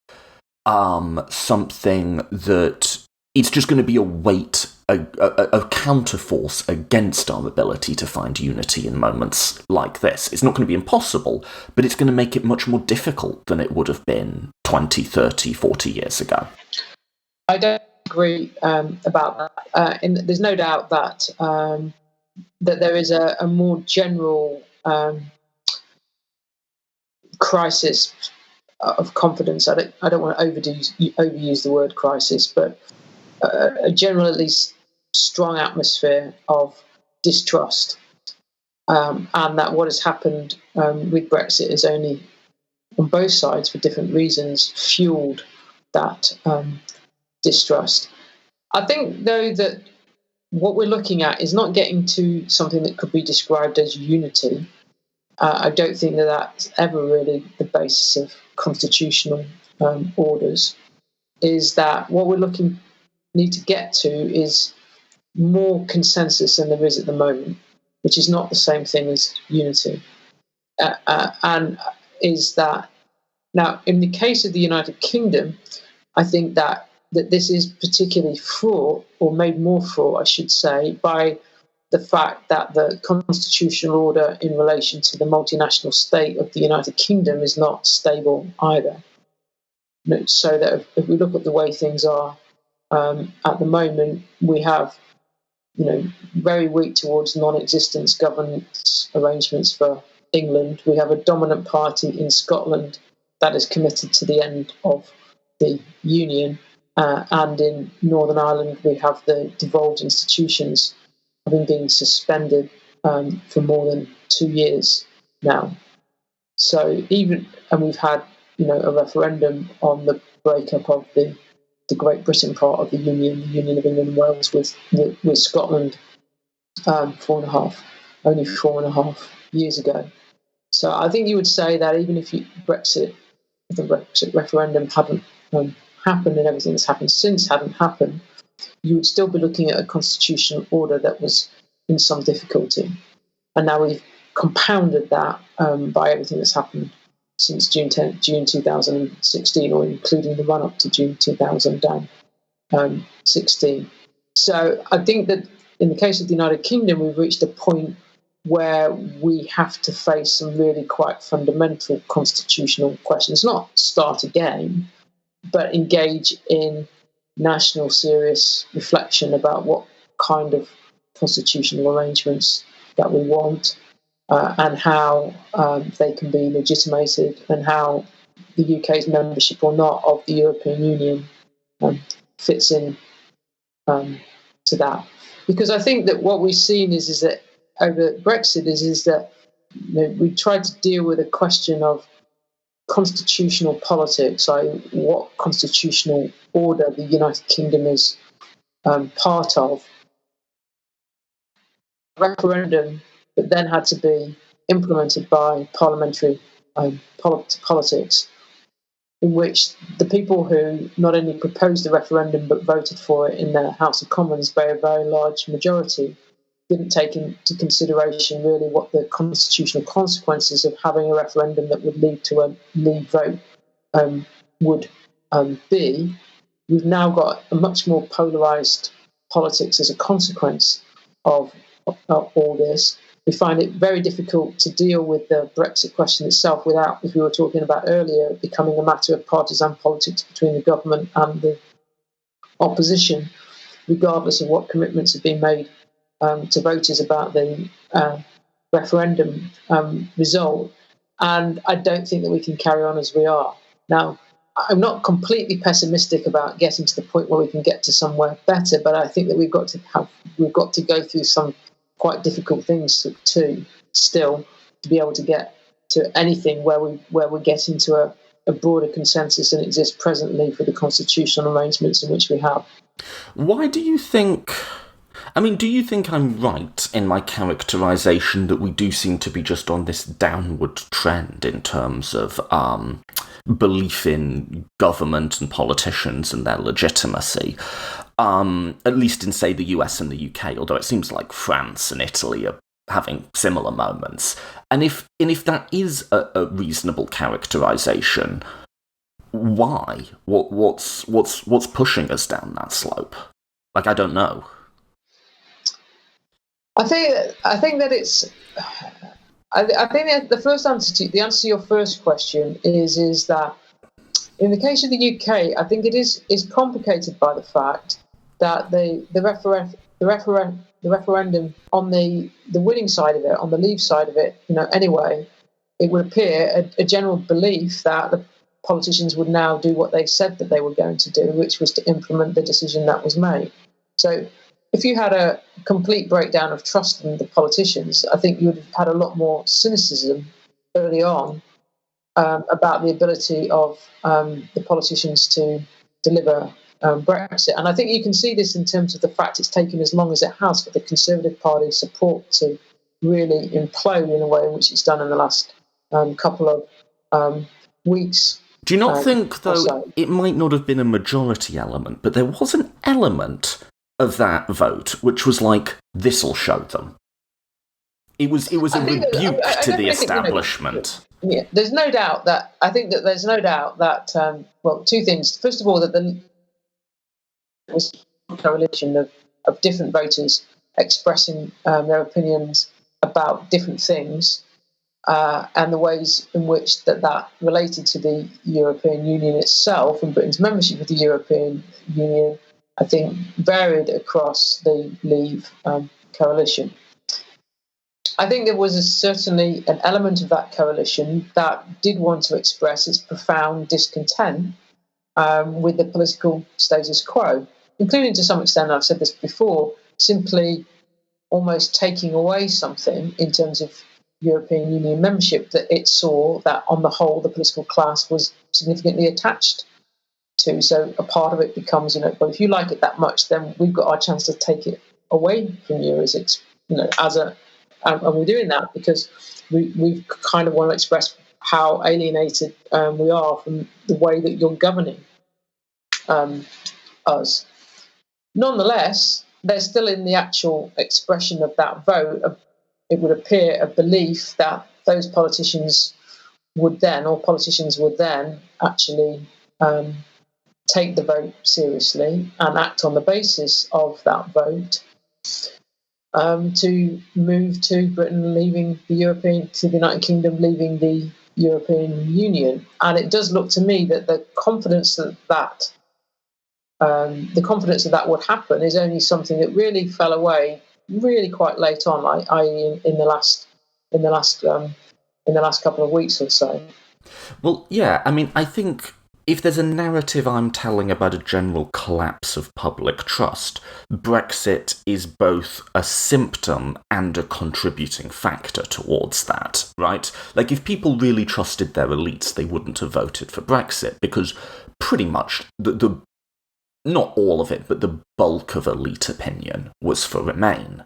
something that it's just going to be a weight, a counterforce against our ability to find unity in moments like this. It's not going to be impossible, but it's going to make it much more difficult than it would have been 20, 30, 40 years ago. I don't agree about that. And there's no doubt that that there is a more general crisis of confidence. I don't want to overuse the word crisis, but a general, at least strong atmosphere of distrust, and that what has happened with Brexit is only, on both sides for different reasons, fueled that distrust. I think, though, that what we're looking at is not getting to something that could be described as unity. I don't think that that's ever really the basis of constitutional orders. Is that what we're need to get to is more consensus than there is at the moment, which is not the same thing as unity. And is that now, in the case of the United Kingdom, I think that this is particularly fraught, or made more fraught, I should say, by the fact that the constitutional order in relation to the multinational state of the United Kingdom is not stable either. So that if we look at the way things are at the moment, we have, very weak towards non-existence governance arrangements for England. We have a dominant party in Scotland that is committed to the end of the Union. And in Northern Ireland, we have the devolved institutions having been suspended for more than 2 years now. So and we've had, a referendum on the breakup of the Great Britain part of the Union of England and Wales with Scotland only 4.5 years ago. So I think you would say that even if the Brexit referendum hadn't happened and everything that's happened since hadn't happened, you would still be looking at a constitutional order that was in some difficulty. And now we've compounded that by everything that's happened since June 2016, or including the run-up to June 2016. So I think that in the case of the United Kingdom, we've reached a point where we have to face some really quite fundamental constitutional questions, not start again, but engage in national serious reflection about what kind of constitutional arrangements that we want, and how they can be legitimated, and how the UK's membership or not of the European Union fits in to that. Because I think that what we've seen is that over Brexit is that we tried to deal with a question of constitutional politics, like what constitutional order the United Kingdom is part of. Referendum that then had to be implemented by parliamentary politics, in which the people who not only proposed the referendum but voted for it in the House of Commons by a very large majority didn't take into consideration really what the constitutional consequences of having a referendum that would lead to a leave vote would be. We've now got a much more polarised politics as a consequence of all this. We find it very difficult to deal with the Brexit question itself without, as we were talking about earlier, becoming a matter of partisan politics between the government and the opposition, regardless of what commitments have been made to voters about the referendum result. And I don't think that we can carry on as we are. Now, I'm not completely pessimistic about getting to the point where we can get to somewhere better, but I think that we've got to go through some quite difficult things to be able to get to anything where we get into a broader consensus than exists presently for the constitutional arrangements in which we have. Why do you think... do you think I'm right in my characterisation that we do seem to be just on this downward trend in terms of belief in government and politicians and their legitimacy? At least in, say, the US and the UK, although it seems like France and Italy are having similar moments. And if that is a reasonable characterisation, why? What's pushing us down that slope? I don't know. I think that it's. I think that the answer to your first question is that in the case of the UK, I think it is complicated by the fact that the referendum on the winning side of it, on the Leave side of it, anyway, it would appear a general belief that the politicians would now do what they said that they were going to do, which was to implement the decision that was made. So if you had a complete breakdown of trust in the politicians, I think you would have had a lot more cynicism early on about the ability of the politicians to deliver Brexit. And I think you can see this in terms of the fact it's taken as long as it has for the Conservative Party support to really implode in a way in which it's done in the last couple of weeks. Do you not think, though, it might not have been a majority element, but there was an element of that vote which was like, this'll show them? It was a rebuke to the establishment. There's no doubt that two things. First of all, that there was a coalition of different voters expressing their opinions about different things, and the ways in which that related to the European Union itself and Britain's membership of the European Union, I think, varied across the Leave coalition. I think there was certainly an element of that coalition that did want to express its profound discontent with the political status quo, including, to some extent, I've said this before, simply almost taking away something in terms of European Union membership that it saw that, on the whole, the political class was significantly attached to. So a part of it becomes, well, if you like it that much, then we've got our chance to take it away from you and we're doing that because we kind of want to express how alienated we are from the way that you're governing us. Nonetheless, there's still in the actual expression of that vote, it would appear a belief that those politicians would then actually take the vote seriously and act on the basis of that vote to move to Britain leaving the United Kingdom leaving the European Union. And it does look to me that the confidence that would happen is only something that really fell away really quite late on, i.e. in the last couple of weeks or so. Well, yeah, I think if there's a narrative I'm telling about a general collapse of public trust, Brexit is both a symptom and a contributing factor towards that, right? If people really trusted their elites, they wouldn't have voted for Brexit, because pretty much the not all of it, but the bulk of elite opinion was for Remain.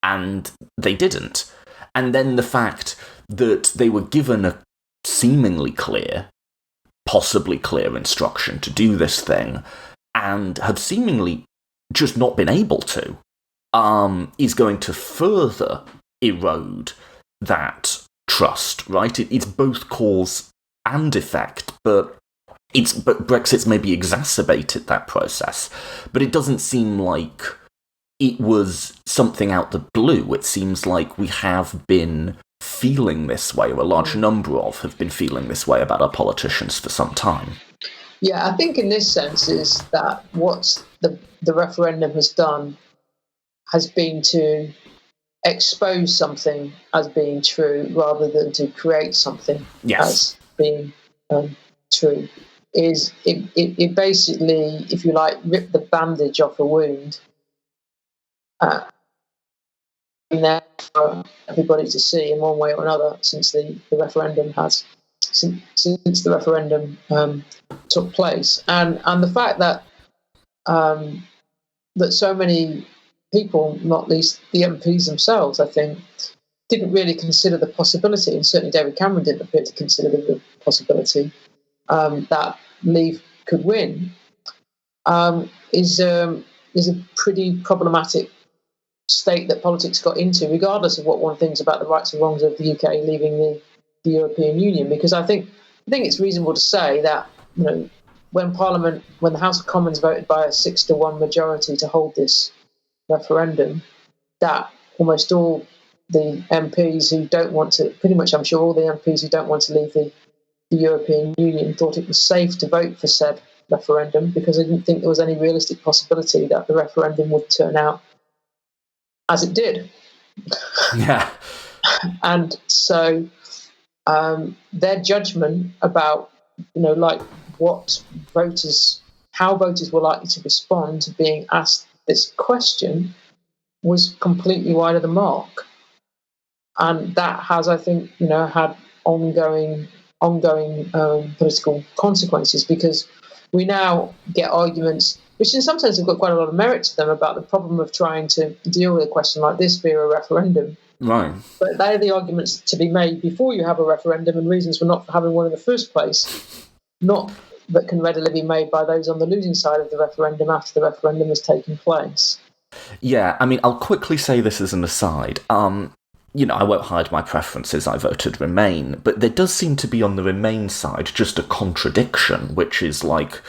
And they didn't. And then the fact that they were given a seemingly clear, possibly clear instruction to do this thing, and have seemingly just not been able to, is going to further erode that trust, right? It's both cause and effect, but Brexit's maybe exacerbated that process. But it doesn't seem like it was something out the blue. It seems like we have been feeling this way, or a large number of have been feeling this way about our politicians for some time. Yeah, I think in this sense is that what the referendum has done has been to expose something as being true rather than to create something as being true. It basically, if you like, ripped the bandage off a wound there for everybody to see in one way or another since the referendum took place, and the fact that that so many people, not least the MPs themselves, I think, didn't really consider the possibility, and certainly David Cameron didn't appear to consider the possibility that Leave could win, is a pretty problematic state that politics got into, regardless of what one thinks about the rights and wrongs of the UK leaving the European Union. Because I think it's reasonable to say that, you know, when the House of Commons voted by a 6-1 majority to hold this referendum, that almost all the MPs who don't want to, pretty much I'm sure all the MPs who don't want to leave the European Union, thought it was safe to vote for said referendum because they didn't think there was any realistic possibility that the referendum would turn out as it did. Yeah. And so their judgment about, you know, like how voters were likely to respond to being asked this question was completely wide of the mark. And that has, I think, you know, had ongoing political consequences, because we now get arguments which in some sense have got quite a lot of merit to them about the problem of trying to deal with a question like this via a referendum. Right. But they're the arguments to be made before you have a referendum, and reasons for not having one in the first place, not that can readily be made by those on the losing side of the referendum after the referendum has taken place. Yeah, I mean, I'll quickly say this as an aside. You know, I won't hide my preferences, I voted Remain, but there does seem to be on the Remain side just a contradiction, which is like,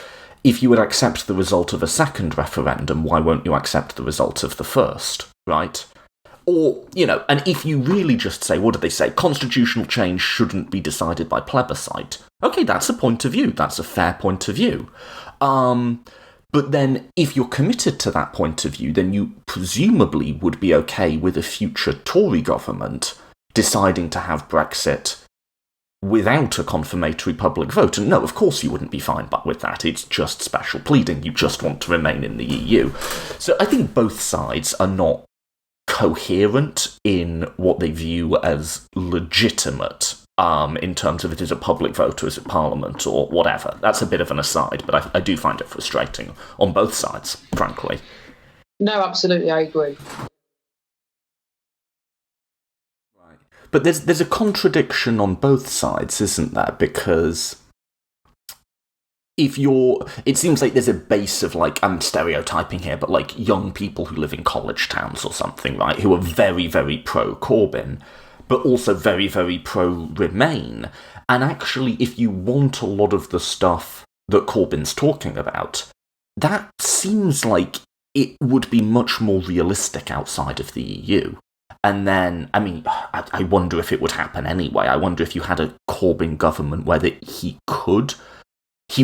if you would accept the result of a second referendum, why won't you accept the result of the first, right? Or, you know, and if you really just say, what do they say, constitutional change shouldn't be decided by plebiscite. Okay, that's a point of view, that's a fair point of view. But then, if you're committed to that point of view, then you presumably would be okay with a future Tory government deciding to have Brexit without a confirmatory public vote. And no, of course you wouldn't be fine with that. It's just special pleading. You just want to remain in the EU. So I think both sides are not coherent in what they view as legitimate in terms of it is a public vote or is it Parliament or whatever. That's a bit of an aside, but I do find it frustrating on both sides, frankly. No, absolutely, I agree. Right. But there's a contradiction on both sides, isn't there? Because it seems like there's a base of, like, I'm stereotyping here, but like young people who live in college towns or something, right, who are very, very pro-Corbyn, but also very, very pro-Remain. And actually, if you want a lot of the stuff that Corbyn's talking about, that seems like it would be much more realistic outside of the EU. And then, I mean, I wonder if it would happen anyway. I wonder if you had a Corbyn government where he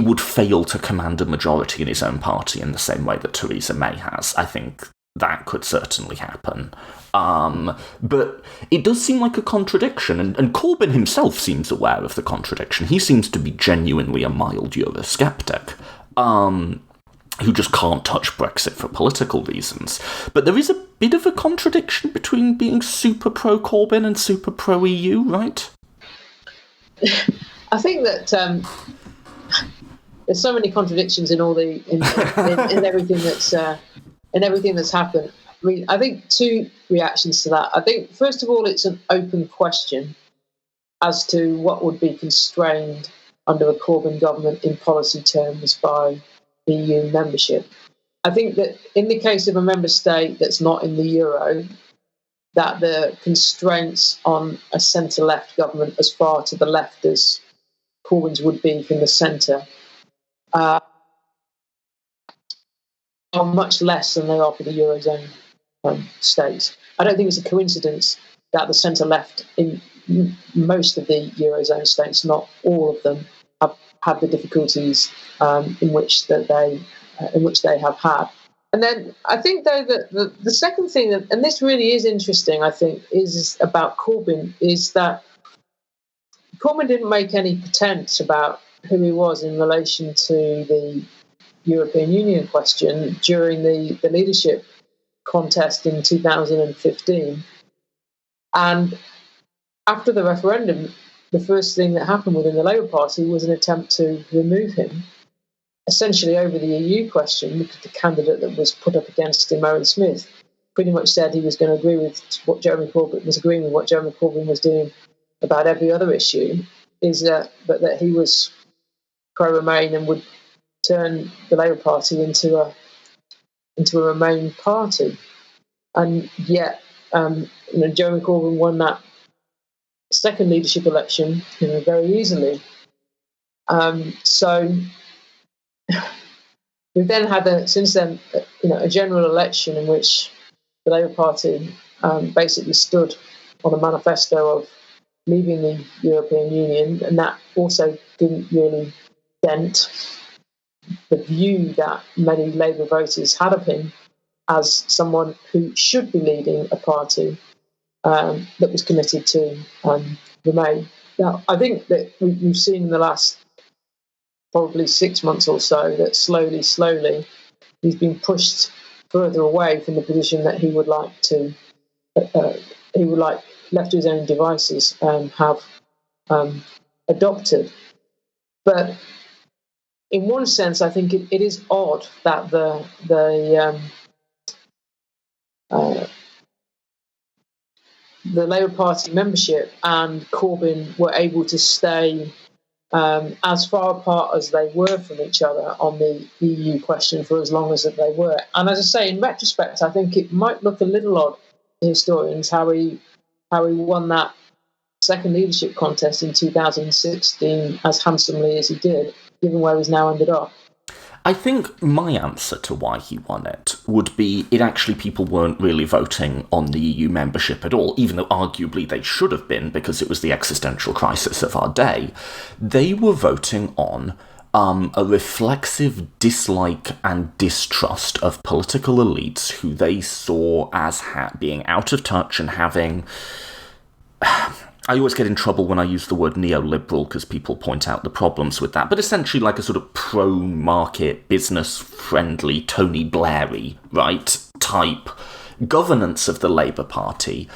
would fail to command a majority in his own party in the same way that Theresa May has. I think that could certainly happen. But it does seem like a contradiction, and Corbyn himself seems aware of the contradiction. He seems to be genuinely a mild Eurosceptic, who just can't touch Brexit for political reasons. But there is a bit of a contradiction between being super pro-Corbyn and super pro-EU, right? I think that there's so many contradictions in all in everything that's happened. I mean, I think two reactions to that. I think, first of all, it's an open question as to what would be constrained under a Corbyn government in policy terms by EU membership. I think that in the case of a member state that's not in the euro, that the constraints on a centre-left government as far to the left as Corbyn's would be from the centre are much less than they are for the Eurozone states. I don't think it's a coincidence that the centre-left in most of the Eurozone states, not all of them, have had the difficulties in which they have had. And then I think, though, that the second thing, and this really is interesting, I think, is about Corbyn, is that Corbyn didn't make any pretense about who he was in relation to the European Union question during the leadership contest in 2015. And after the referendum, the first thing that happened within the Labour Party was an attempt to remove him, essentially over the EU question, because the candidate that was put up against him, Owen Smith, pretty much said he was going to agree with what Jeremy Corbyn was doing about every other issue, but that he was pro-Remain and would turn the Labour Party into a Remain party. And yet, Jeremy Corbyn won that second leadership election, very easily. So we've then had since then, a general election in which the Labour Party basically stood on a manifesto of leaving the European Union, and that also didn't really dent the view that many Labour voters had of him as someone who should be leading a party that was committed to Remain. Now, I think that we've seen in the last probably 6 months or so that slowly he's been pushed further away from the position that he would like, left to his own devices, have adopted. But in one sense, I think it is odd that the Labour Party membership and Corbyn were able to stay as far apart as they were from each other on the EU question for as long as they were. And as I say, in retrospect, I think it might look a little odd to historians how he won that second leadership contest in 2016 as handsomely as he did, given where he's now ended up. I think my answer to why he won it would be people weren't really voting on the EU membership at all, even though arguably they should have been because it was the existential crisis of our day. They were voting on a reflexive dislike and distrust of political elites who they saw as being out of touch and having... I always get in trouble when I use the word neoliberal because people point out the problems with that, but essentially like a sort of pro-market, business-friendly, Tony Blair-y, right, type governance of the Labour Party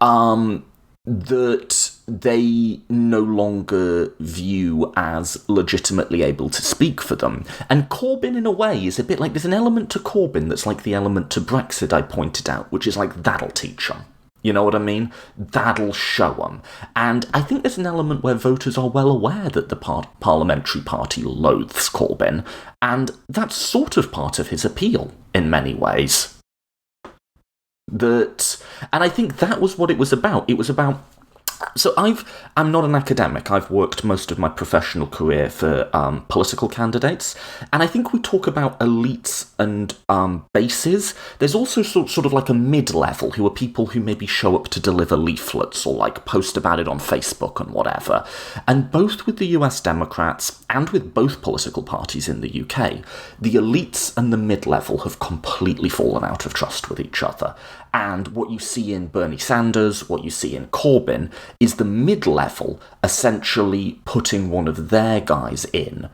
that they no longer view as legitimately able to speak for them. And Corbyn, in a way, is a bit like, there's an element to Corbyn that's like the element to Brexit I pointed out, which is like, that'll teach them. You know what I mean? That'll show them. And I think there's an element where voters are well aware that the parliamentary party loathes Corbyn, and that's sort of part of his appeal in many ways. And I think that was what it was about. It was about... So I'm not an academic. I've worked most of my professional career for political candidates, and I think we talk about elites and bases. There's also sort of like a mid-level who are people who maybe show up to deliver leaflets or like post about it on Facebook and whatever. And both with the US Democrats and with both political parties in the UK, the elites and the mid-level have completely fallen out of trust with each other. And what you see in Bernie Sanders, what you see in Corbyn, is the mid-level essentially putting one of their guys in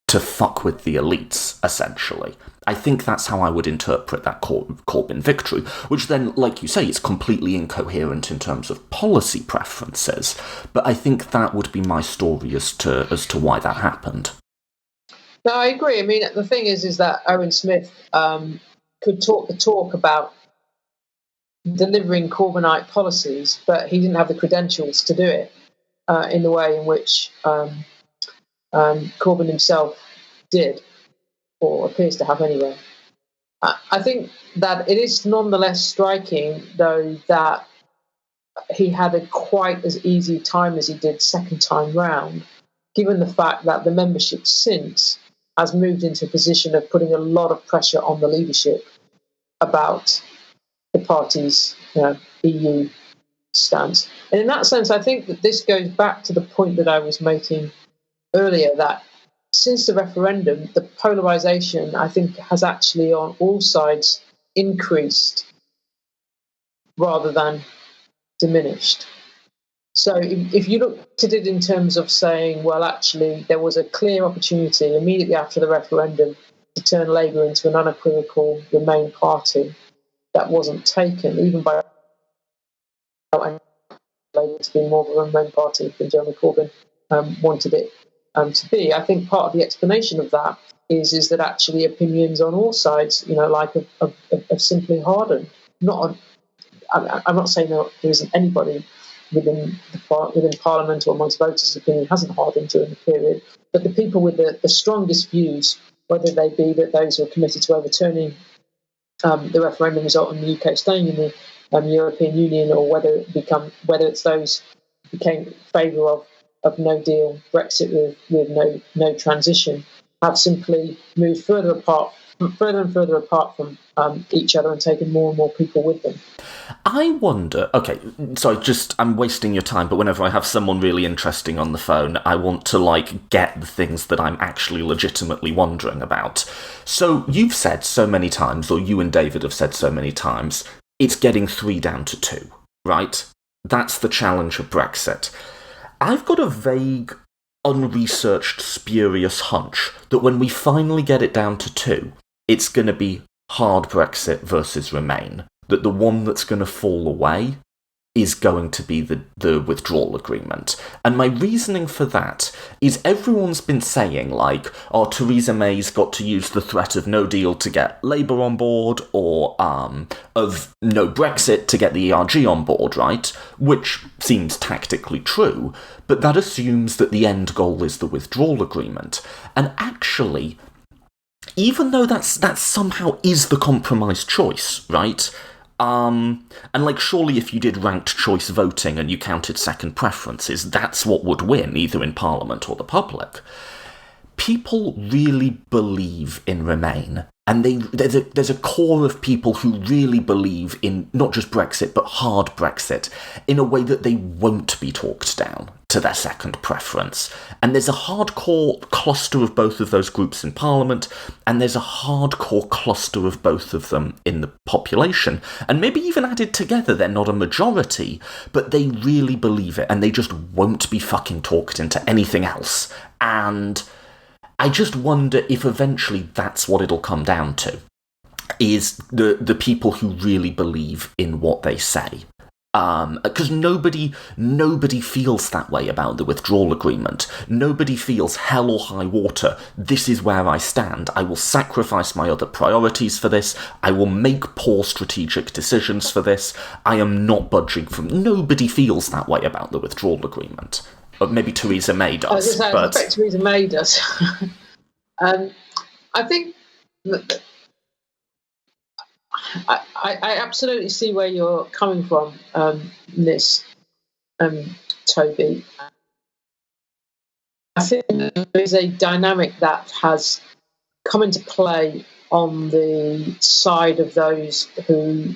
to fuck with the elites, essentially. I think that's how I would interpret that Corbyn victory, which then, like you say, is completely incoherent in terms of policy preferences. But I think that would be my story as to why that happened. No, I agree. I mean, the thing is that Owen Smith could talk the talk about delivering Corbynite policies, but he didn't have the credentials to do it in the way in which Corbyn himself did, or appears to have anyway. I think that it is nonetheless striking, though, that he had a quite as easy time as he did second time round, given the fact that the membership since has moved into a position of putting a lot of pressure on the leadership about the party's EU stance. And in that sense, I think that this goes back to the point that I was making earlier that since the referendum, the polarisation, I think, has actually on all sides increased rather than diminished. So if you looked at it in terms of saying, well, actually, there was a clear opportunity immediately after the referendum to turn Labour into an unequivocal Remain party, that wasn't taken, even by Labour to be more of a Remain party than Jeremy Corbyn wanted it to be. I think part of the explanation of that is that actually opinions on all sides, have simply hardened. I'm not saying there isn't anybody within Parliament or amongst voters' opinion hasn't hardened during the period, but the people with the strongest views, whether they be that those who are committed to overturning the referendum result in the UK staying in the European Union, or whether it's those who became in favour of no deal Brexit with no transition, have simply moved further and further apart from each other and taken more and more people with them. I wonder, okay, sorry, I'm wasting your time, but whenever I have someone really interesting on the phone, I want to, get the things that I'm actually legitimately wondering about. So, you've said so many times, or you and David have said so many times, it's getting 3 down to 2, right? That's the challenge of Brexit. I've got a vague, unresearched, spurious hunch that when we finally get it down to 2, it's going to be hard Brexit versus Remain. That the one that's going to fall away is going to be the withdrawal agreement. And my reasoning for that is everyone's been saying, Theresa May's got to use the threat of no deal to get Labour on board, or of no Brexit to get the ERG on board, right? Which seems tactically true, but that assumes that the end goal is the withdrawal agreement. And actually, even though that somehow is the compromise choice, right? Surely if you did ranked choice voting and you counted second preferences, that's what would win, either in Parliament or the public. People really believe in Remain, and there's a core of people who really believe in not just Brexit, but hard Brexit, in a way that they won't be talked down to their second preference. And there's a hardcore cluster of both of those groups in Parliament, and there's a hardcore cluster of both of them in the population. And maybe even added together, they're not a majority, but they really believe it, and they just won't be fucking talked into anything else. And I just wonder if eventually that's what it'll come down to, is the people who really believe in what they say. Because nobody feels that way about the withdrawal agreement. Nobody feels hell or high water, this is where I stand. I will sacrifice my other priorities for this. I will make poor strategic decisions for this. I am not budging from... Nobody feels that way about the withdrawal agreement. Or maybe Theresa May does. I expect Theresa May does. I think that I absolutely see where you're coming from, this, Toby. I think there is a dynamic that has come into play on the side of those who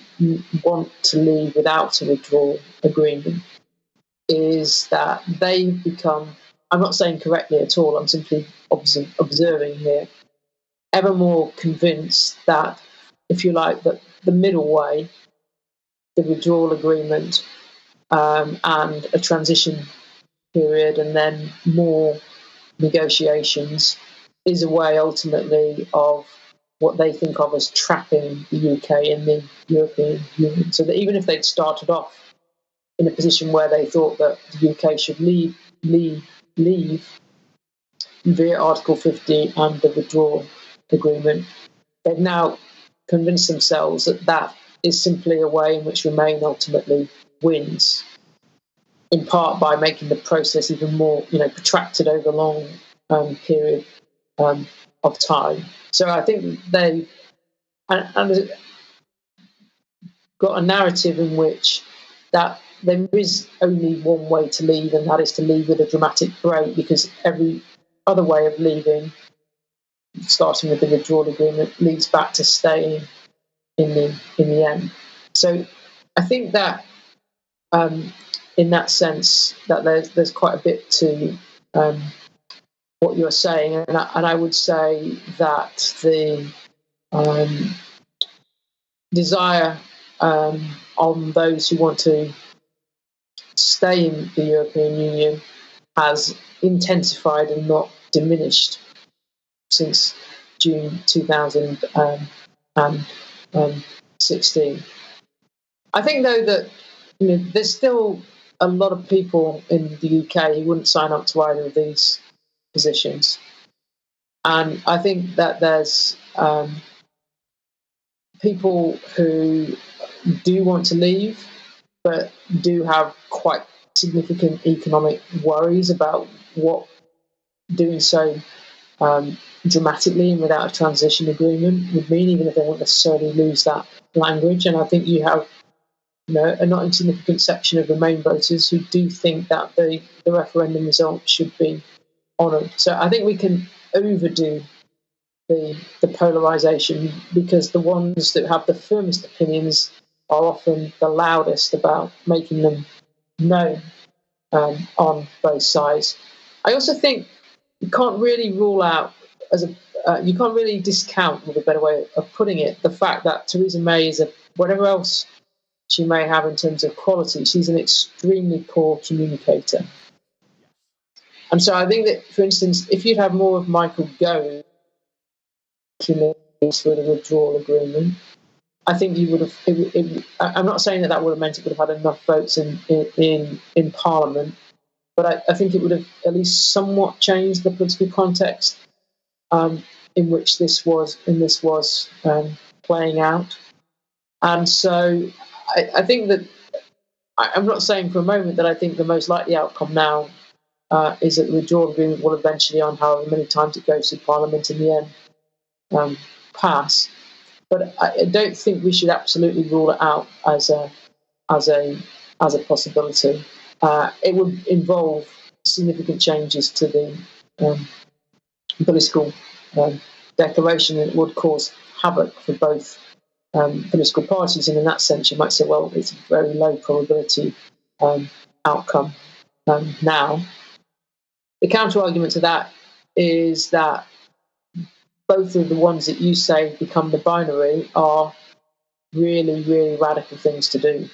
want to leave without a withdrawal agreement, is that they've become, I'm not saying correctly at all, I'm simply observing here, ever more convinced that, if you like, that the middle way, the withdrawal agreement, and a transition period, and then more negotiations, is a way ultimately of what they think of as trapping the UK in the European Union. So that even if they'd started off in a position where they thought that the UK should leave via Article 50 and the withdrawal agreement, they've now convinced themselves that that is simply a way in which Remain ultimately wins, in part by making the process even more, protracted over a long period of time. So I think they've got a narrative in which that there is only one way to leave, and that is to leave with a dramatic break, because every other way of leaving, starting with the withdrawal agreement, leads back to staying in the end. So I think that in that sense that there's quite a bit to what you're saying, and I would say that the desire on those who want to stay in the European Union has intensified and not diminished since June 2016. I think, though, that there's still a lot of people in the UK who wouldn't sign up to either of these positions. And I think that there's people who do want to leave, but do have quite significant economic worries about what doing so dramatically and without a transition agreement would mean, even if they won't necessarily lose that language. And I think you have a not insignificant section of Remain voters who do think that the referendum result should be honoured. So I think we can overdo the polarisation, because the ones that have the firmest opinions are often the loudest about making them known on both sides. I also think you can't really rule out, you can't really discount, with a better way of putting it, the fact that Theresa May is whatever else she may have in terms of quality, she's an extremely poor communicator. And so I think that, for instance, if you'd have more of Michael Gove for the withdrawal agreement, I think you would have. I'm not saying that would have meant it would have had enough votes in Parliament, but I think it would have at least somewhat changed the political context in which this was playing out. And so I think that I'm not saying for a moment that I think the most likely outcome now is that the withdrawal agreement will eventually, on however many times it goes to Parliament in the end, pass. But I don't think we should absolutely rule it out as a possibility. It would involve significant changes to the political declaration, and it would cause havoc for both political parties. And in that sense, you might say, well, it's a very low probability outcome now. The counter-argument to that is that both of the ones that you say become the binary are really, really radical things to do.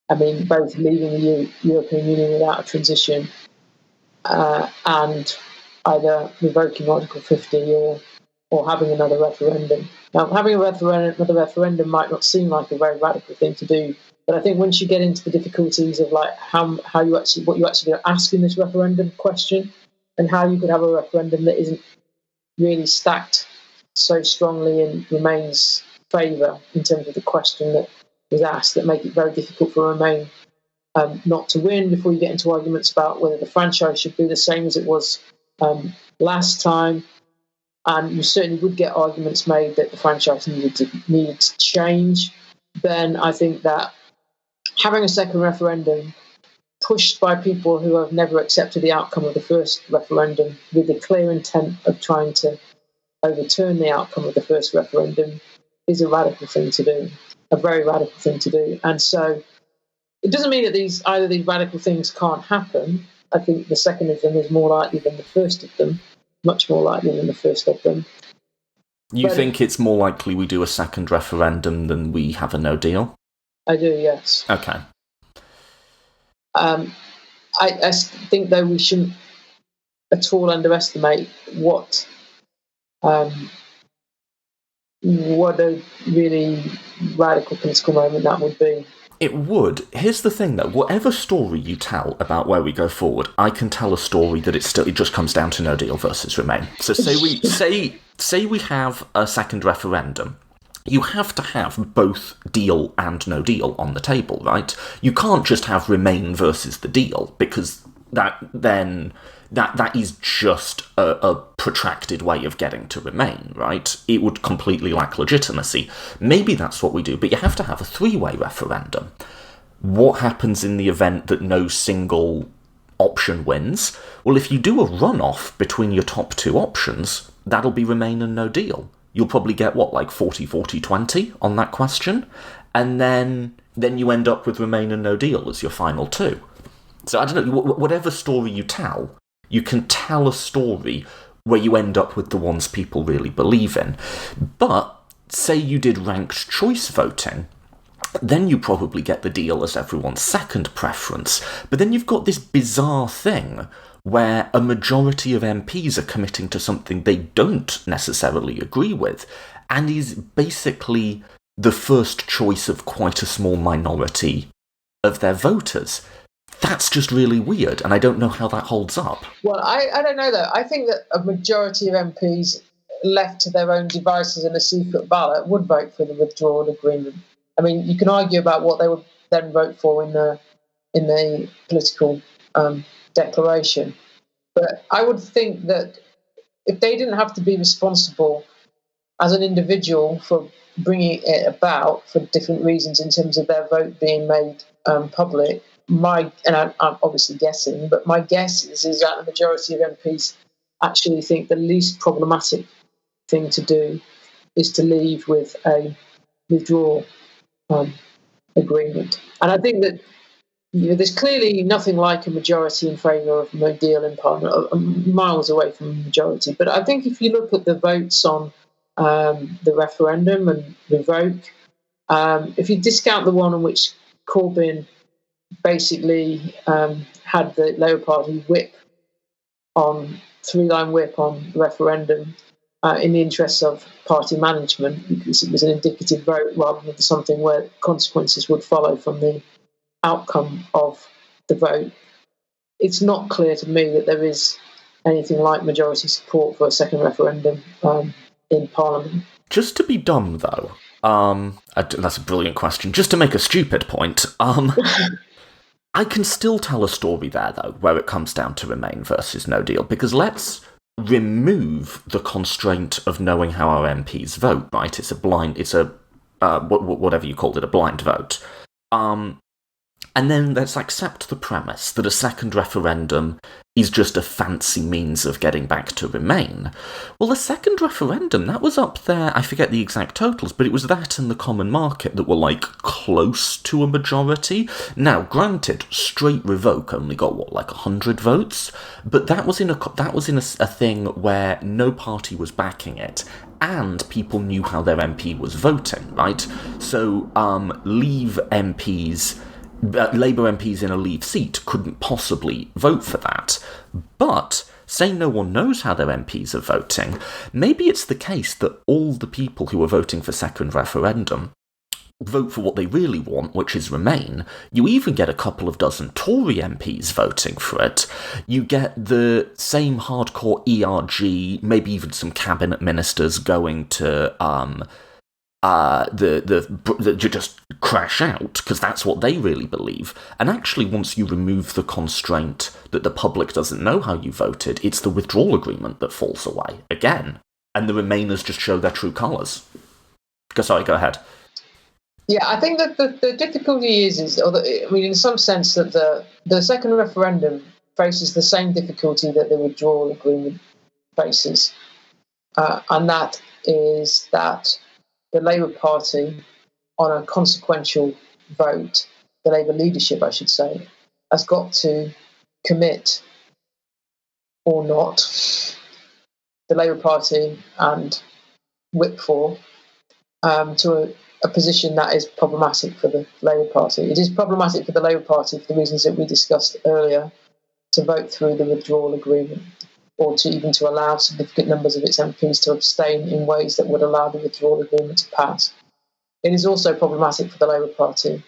I mean, both leaving the European Union without a transition and either revoking Article 50 or having another referendum. Now, having another referendum might not seem like a very radical thing to do, but I think once you get into the difficulties of like what you actually are asking this referendum question, and how you could have a referendum that isn't really stacked so strongly in Remain's favour in terms of the question that was asked, that make it very difficult for Remain not to win, before you get into arguments about whether the franchise should be the same as it was last time. And you certainly would get arguments made that the franchise needed to change. Then I think that having a second referendum pushed by people who have never accepted the outcome of the first referendum with the clear intent of trying to overturn the outcome of the first referendum is a radical thing to do, a very radical thing to do. And so it doesn't mean that either of these radical things can't happen. I think the second of them is more likely than the first of them, much more likely than the first of them. You think it's more likely we do a second referendum than we have a no deal? I do, yes. Okay. I think, though, we shouldn't at all underestimate what a really radical political moment that would be. It would. Here's the thing, though. Whatever story you tell about where we go forward, I can tell a story that it just comes down to no deal versus Remain. So say we have a second referendum. You have to have both deal and no deal on the table, right? You can't just have Remain versus the deal, because that is just a protracted way of getting to Remain, right? It would completely lack legitimacy. Maybe that's what we do, but you have to have a three-way referendum. What happens in the event that no single option wins? Well, if you do a runoff between your top two options, that'll be Remain and no deal. You'll probably get, like 40-40-20 on that question, and then you end up with Remain and no deal as your final two. So I don't know, whatever story you tell, You can tell a story where you end up with the ones people really believe in. But say you did ranked choice voting, then you probably get the deal as everyone's second preference. But then you've got this bizarre thing where a majority of MPs are committing to something they don't necessarily agree with, and is basically the first choice of quite a small minority of their voters. That's just really weird, and I don't know how that holds up. Well, I don't know, though. I think that a majority of MPs left to their own devices in a secret ballot would vote for the withdrawal agreement. I mean, you can argue about what they would then vote for in the political declaration. But I would think that if they didn't have to be responsible as an individual for bringing it about for different reasons in terms of their vote being made public, I'm obviously guessing, but my guess is that the majority of MPs actually think the least problematic thing to do is to leave with a withdrawal agreement. And I think that there's clearly nothing like a majority in favour of no deal in Parliament, miles away from a majority. But I think if you look at the votes on the referendum and revoke, if you discount the one in which Corbyn basically had the Labour Party three-line whip on the referendum in the interests of party management, because it was an indicative vote rather than something where consequences would follow from the outcome of the vote, it's not clear to me that there is anything like majority support for a second referendum in Parliament. Just to be dumb, though, that's a brilliant question. Just to make a stupid point, I can still tell a story there, though, where it comes down to Remain versus No Deal, because let's remove the constraint of knowing how our MPs vote, right? It's whatever you called it, a blind vote. And then let's accept the premise that a second referendum is just a fancy means of getting back to Remain. Well, the second referendum, that was up there, I forget the exact totals, but it was that and the Common Market that were, close to a majority. Now, granted, straight revoke only got, 100 votes? But that was in a thing where no party was backing it, and people knew how their MP was voting, right? So, Leave MPs... Labour MPs in a Leave seat couldn't possibly vote for that. But, say no one knows how their MPs are voting, maybe it's the case that all the people who are voting for second referendum vote for what they really want, which is Remain. You even get a couple of dozen Tory MPs voting for it. You get the same hardcore ERG, maybe even some cabinet ministers going to just crash out, because that's what they really believe. And actually, once you remove the constraint that the public doesn't know how you voted, it's the withdrawal agreement that falls away again, and the Remainers just show their true colours. Sorry, go ahead. Yeah, I think that the difficulty is in some sense that the second referendum faces the same difficulty that the withdrawal agreement faces, and that is that the Labour Party, on a consequential vote, the Labour leadership, I should say, has got to commit or not the Labour Party and whip for to a position that is problematic for the Labour Party. It is problematic for the Labour Party for the reasons that we discussed earlier, to vote through the withdrawal agreement, or to allow significant numbers of its MPs to abstain in ways that would allow the withdrawal agreement to pass. It is also problematic for the Labour Party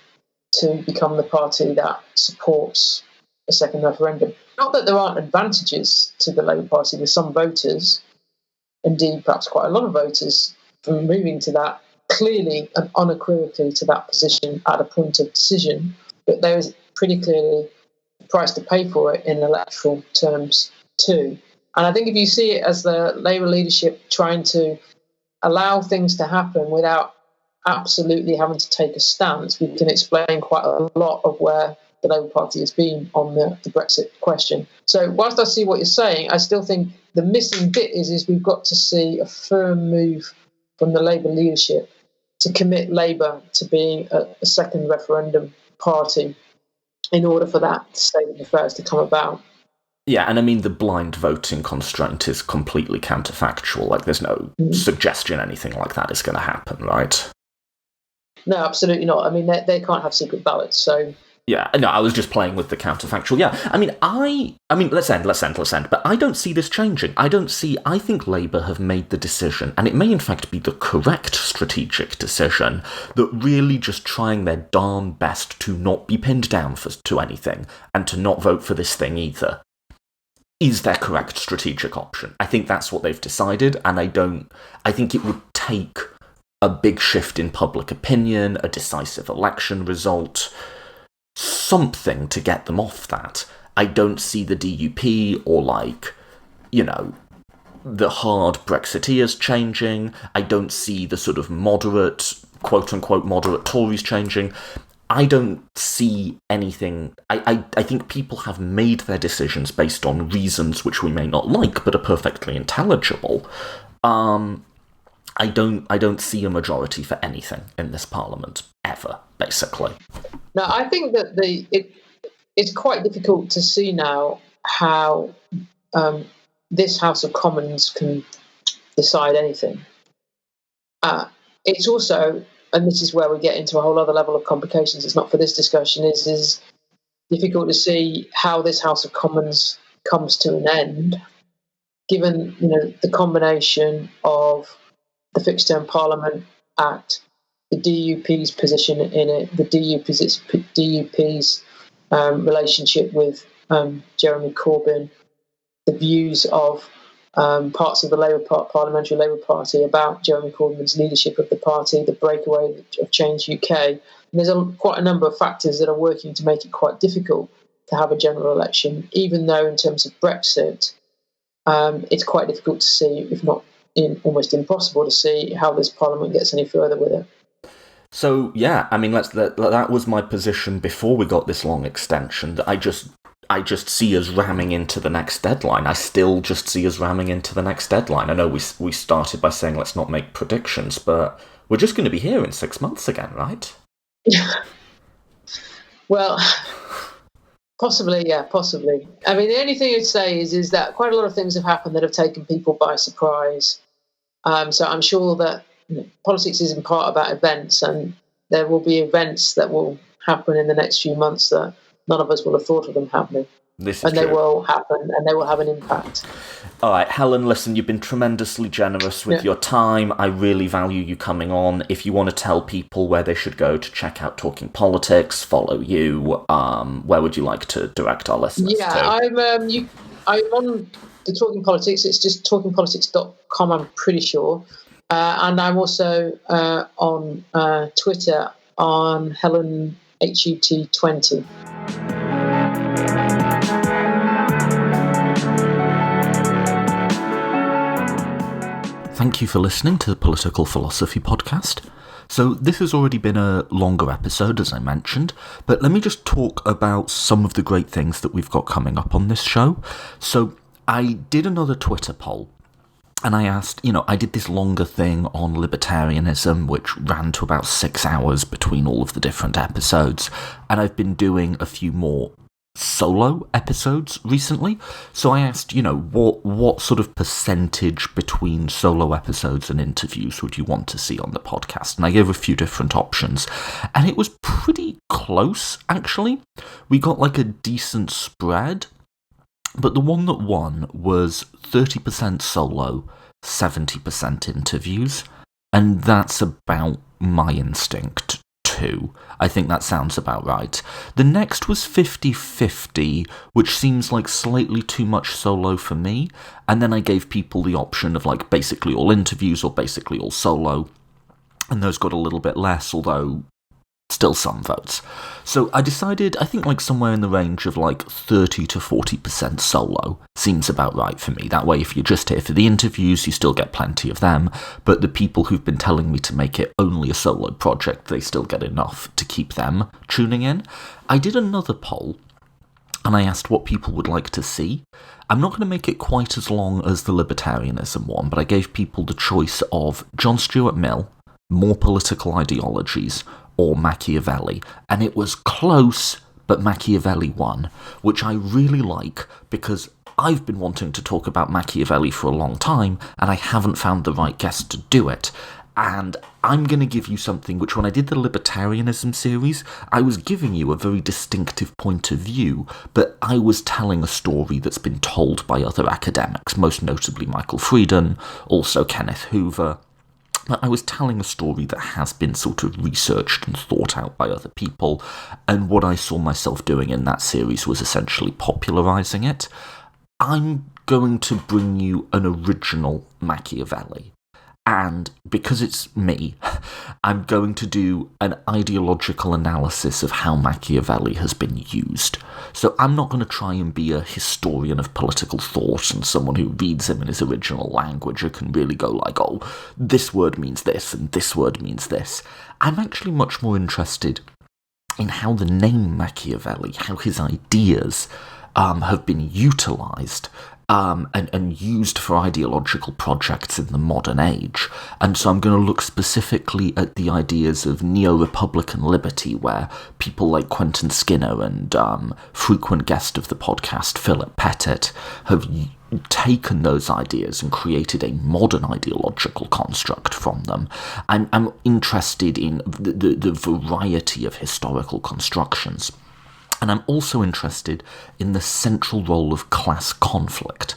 to become the party that supports a second referendum. Not that there aren't advantages to the Labour Party with some voters, indeed perhaps quite a lot of voters, from moving to that, clearly and unequivocally to that position at a point of decision, but there is pretty clearly a price to pay for it in electoral terms too. And I think if you see it as the Labour leadership trying to allow things to happen without absolutely having to take a stance, we can explain quite a lot of where the Labour Party has been on the Brexit question. So whilst I see what you're saying, I still think the missing bit is we've got to see a firm move from the Labour leadership to commit Labour to being a second referendum party in order for that state of affairs to come about. Yeah, and I mean, the blind voting constraint is completely counterfactual. Like, there's no suggestion anything like that is going to happen, right? No, absolutely not. I mean, they can't have secret ballots, so... Yeah, no, I was just playing with the counterfactual. Yeah, I mean, let's end. But I don't see this changing. I think Labour have made the decision, and it may in fact be the correct strategic decision, that really just trying their darn best to not be pinned down to anything, and to not vote for this thing either, is their correct strategic option. I think that's what they've decided, and I think it would take a big shift in public opinion, a decisive election result, something to get them off that. I don't see the DUP or, the hard Brexiteers changing. I don't see the sort of moderate, quote-unquote moderate Tories changing. I don't see anything. I think people have made their decisions based on reasons which we may not like, but are perfectly intelligible. I don't see a majority for anything in this parliament, ever, basically. No, I think that it's quite difficult to see now how this House of Commons can decide anything. It's also, and this is where we get into a whole other level of complications, it's not for this discussion, is difficult to see how this House of Commons comes to an end, given the combination of the Fixed Term Parliament Act, the DUP's position in it, the DUP's relationship with Jeremy Corbyn, the views of parts of the Parliamentary Labour Party about Jeremy Corbyn's leadership of the party, the breakaway of Change UK. And there's quite a number of factors that are working to make it quite difficult to have a general election, even though in terms of Brexit, it's quite difficult to see, if not almost impossible to see, how this Parliament gets any further with it. So, yeah, I mean, that was my position before we got this long extension, that I just see us ramming into the next deadline. I still just see us ramming into the next deadline. I know we started by saying let's not make predictions, but we're just going to be here in 6 months again, right? Well, possibly, yeah, possibly. I mean, the only thing I'd say is that quite a lot of things have happened that have taken people by surprise. So I'm sure that politics is in part about events, and there will be events that will happen in the next few months that none of us will have thought of them happening. They will happen, and they will have an impact. All right, Helen, listen, you've been tremendously generous with your time. I really value you coming on. If you want to tell people where they should go to check out Talking Politics, follow you, where would you like to direct our listeners to? I'm on the Talking Politics. It's just talkingpolitics.com, I'm pretty sure. And I'm also on Twitter on Helen HUT20. Thank you for listening to the Political Philosophy Podcast. So this has already been a longer episode, as I mentioned, but let me just talk about some of the great things that we've got coming up on this show. So I did another Twitter poll, and I asked, I did this longer thing on libertarianism, which ran to about 6 hours between all of the different episodes, and I've been doing a few more solo episodes recently. So I asked, what sort of percentage between solo episodes and interviews would you want to see on the podcast? And I gave a few different options, and it was pretty close, actually. We got like a decent spread, but the one that won was 30% solo, 70% interviews, and that's about my instinct too. I think that sounds about right. The next was 50-50, which seems like slightly too much solo for me, and then I gave people the option of like basically all interviews or basically all solo, and those got a little bit less, although still some votes. So I decided, I think like somewhere in the range of like 30 to 40% solo seems about right for me. That way, if you're just here for the interviews, you still get plenty of them, but the people who've been telling me to make it only a solo project, they still get enough to keep them tuning in. I did another poll, and I asked what people would like to see. I'm not going to make it quite as long as the libertarianism one, but I gave people the choice of John Stuart Mill, more political ideologies, or Machiavelli, and it was close, but Machiavelli won, which I really like, because I've been wanting to talk about Machiavelli for a long time, and I haven't found the right guest to do it. And I'm going to give you something which, when I did the libertarianism series, I was giving you a very distinctive point of view, but I was telling a story that's been told by other academics, most notably Michael Friedan, also Kenneth Hoover. I was telling a story that has been sort of researched and thought out by other people, and what I saw myself doing in that series was essentially popularising it. I'm going to bring you an original Machiavelli. And because it's me, I'm going to do an ideological analysis of how Machiavelli has been used. So I'm not going to try and be a historian of political thought and someone who reads him in his original language who can really go like, oh, this word means this and this word means this. I'm actually much more interested in how the name Machiavelli, how his ideas have been utilised and used for ideological projects in the modern age. And so I'm going to look specifically at the ideas of neo-republican liberty, where people like Quentin Skinner and frequent guest of the podcast Philip Pettit have taken those ideas and created a modern ideological construct from them. I'm interested in the variety of historical constructions. And I'm also interested in the central role of class conflict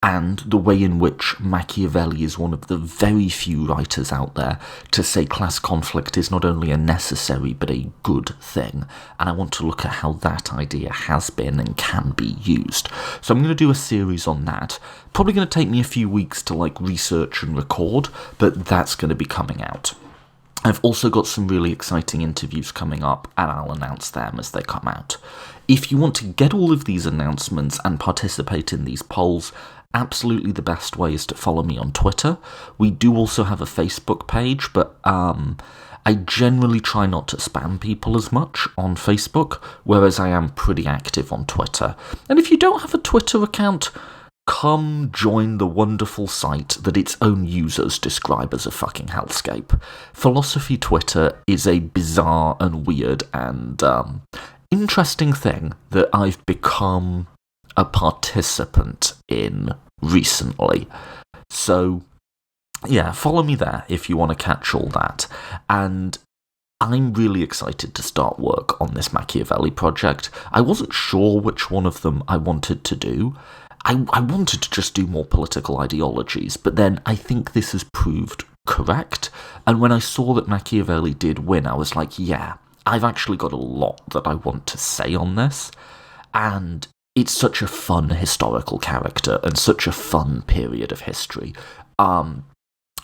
and the way in which Machiavelli is one of the very few writers out there to say class conflict is not only a necessary but a good thing. And I want to look at how that idea has been and can be used. So I'm going to do a series on that. Probably going to take me a few weeks to research and record, but that's going to be coming out. I've also got some really exciting interviews coming up, and I'll announce them as they come out. If you want to get all of these announcements and participate in these polls, absolutely the best way is to follow me on Twitter. We do also have a Facebook page, but I generally try not to spam people as much on Facebook, whereas I am pretty active on Twitter. And if you don't have a Twitter account, come join the wonderful site that its own users describe as a fucking hellscape. Philosophy Twitter is a bizarre and weird and interesting thing that I've become a participant in recently. So, yeah, follow me there if you want to catch all that. And I'm really excited to start work on this Machiavelli project. I wasn't sure which one of them I wanted to do. I wanted to just do more political ideologies, but then I think this has proved correct. And when I saw that Machiavelli did win, I was like, yeah, I've actually got a lot that I want to say on this. And it's such a fun historical character and such a fun period of history. I'm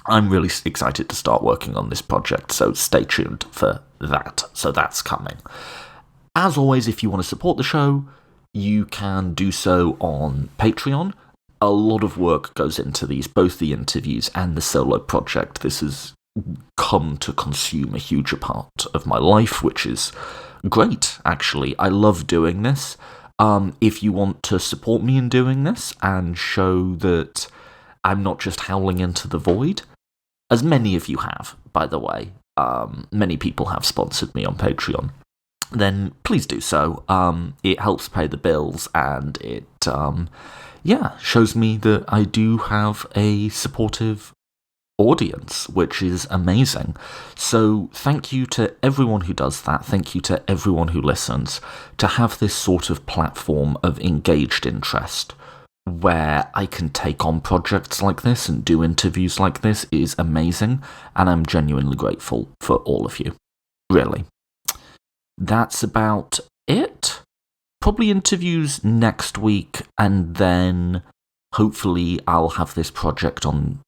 really excited to start working on this project, so stay tuned for that. So that's coming. As always, if you want to support the show, you can do so on Patreon. A lot of work goes into these, both the interviews and the solo project. This has come to consume a huge part of my life, which is great, actually. I love doing this. If you want to support me in doing this and show that I'm not just howling into the void, as many of you have, by the way, many people have sponsored me on Patreon, then please do so. It helps pay the bills, and it, shows me that I do have a supportive audience, which is amazing. So thank you to everyone who does that. Thank you to everyone who listens. To have this sort of platform of engaged interest where I can take on projects like this and do interviews like this is amazing, and I'm genuinely grateful for all of you. Really. That's about it. Probably interviews next week, and then hopefully I'll have this project on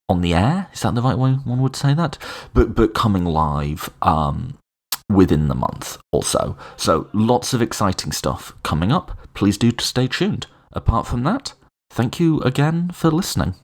the air. Is that the right way one would say that? But coming live within the month or so. So lots of exciting stuff coming up. Please do stay tuned. Apart from that, thank you again for listening.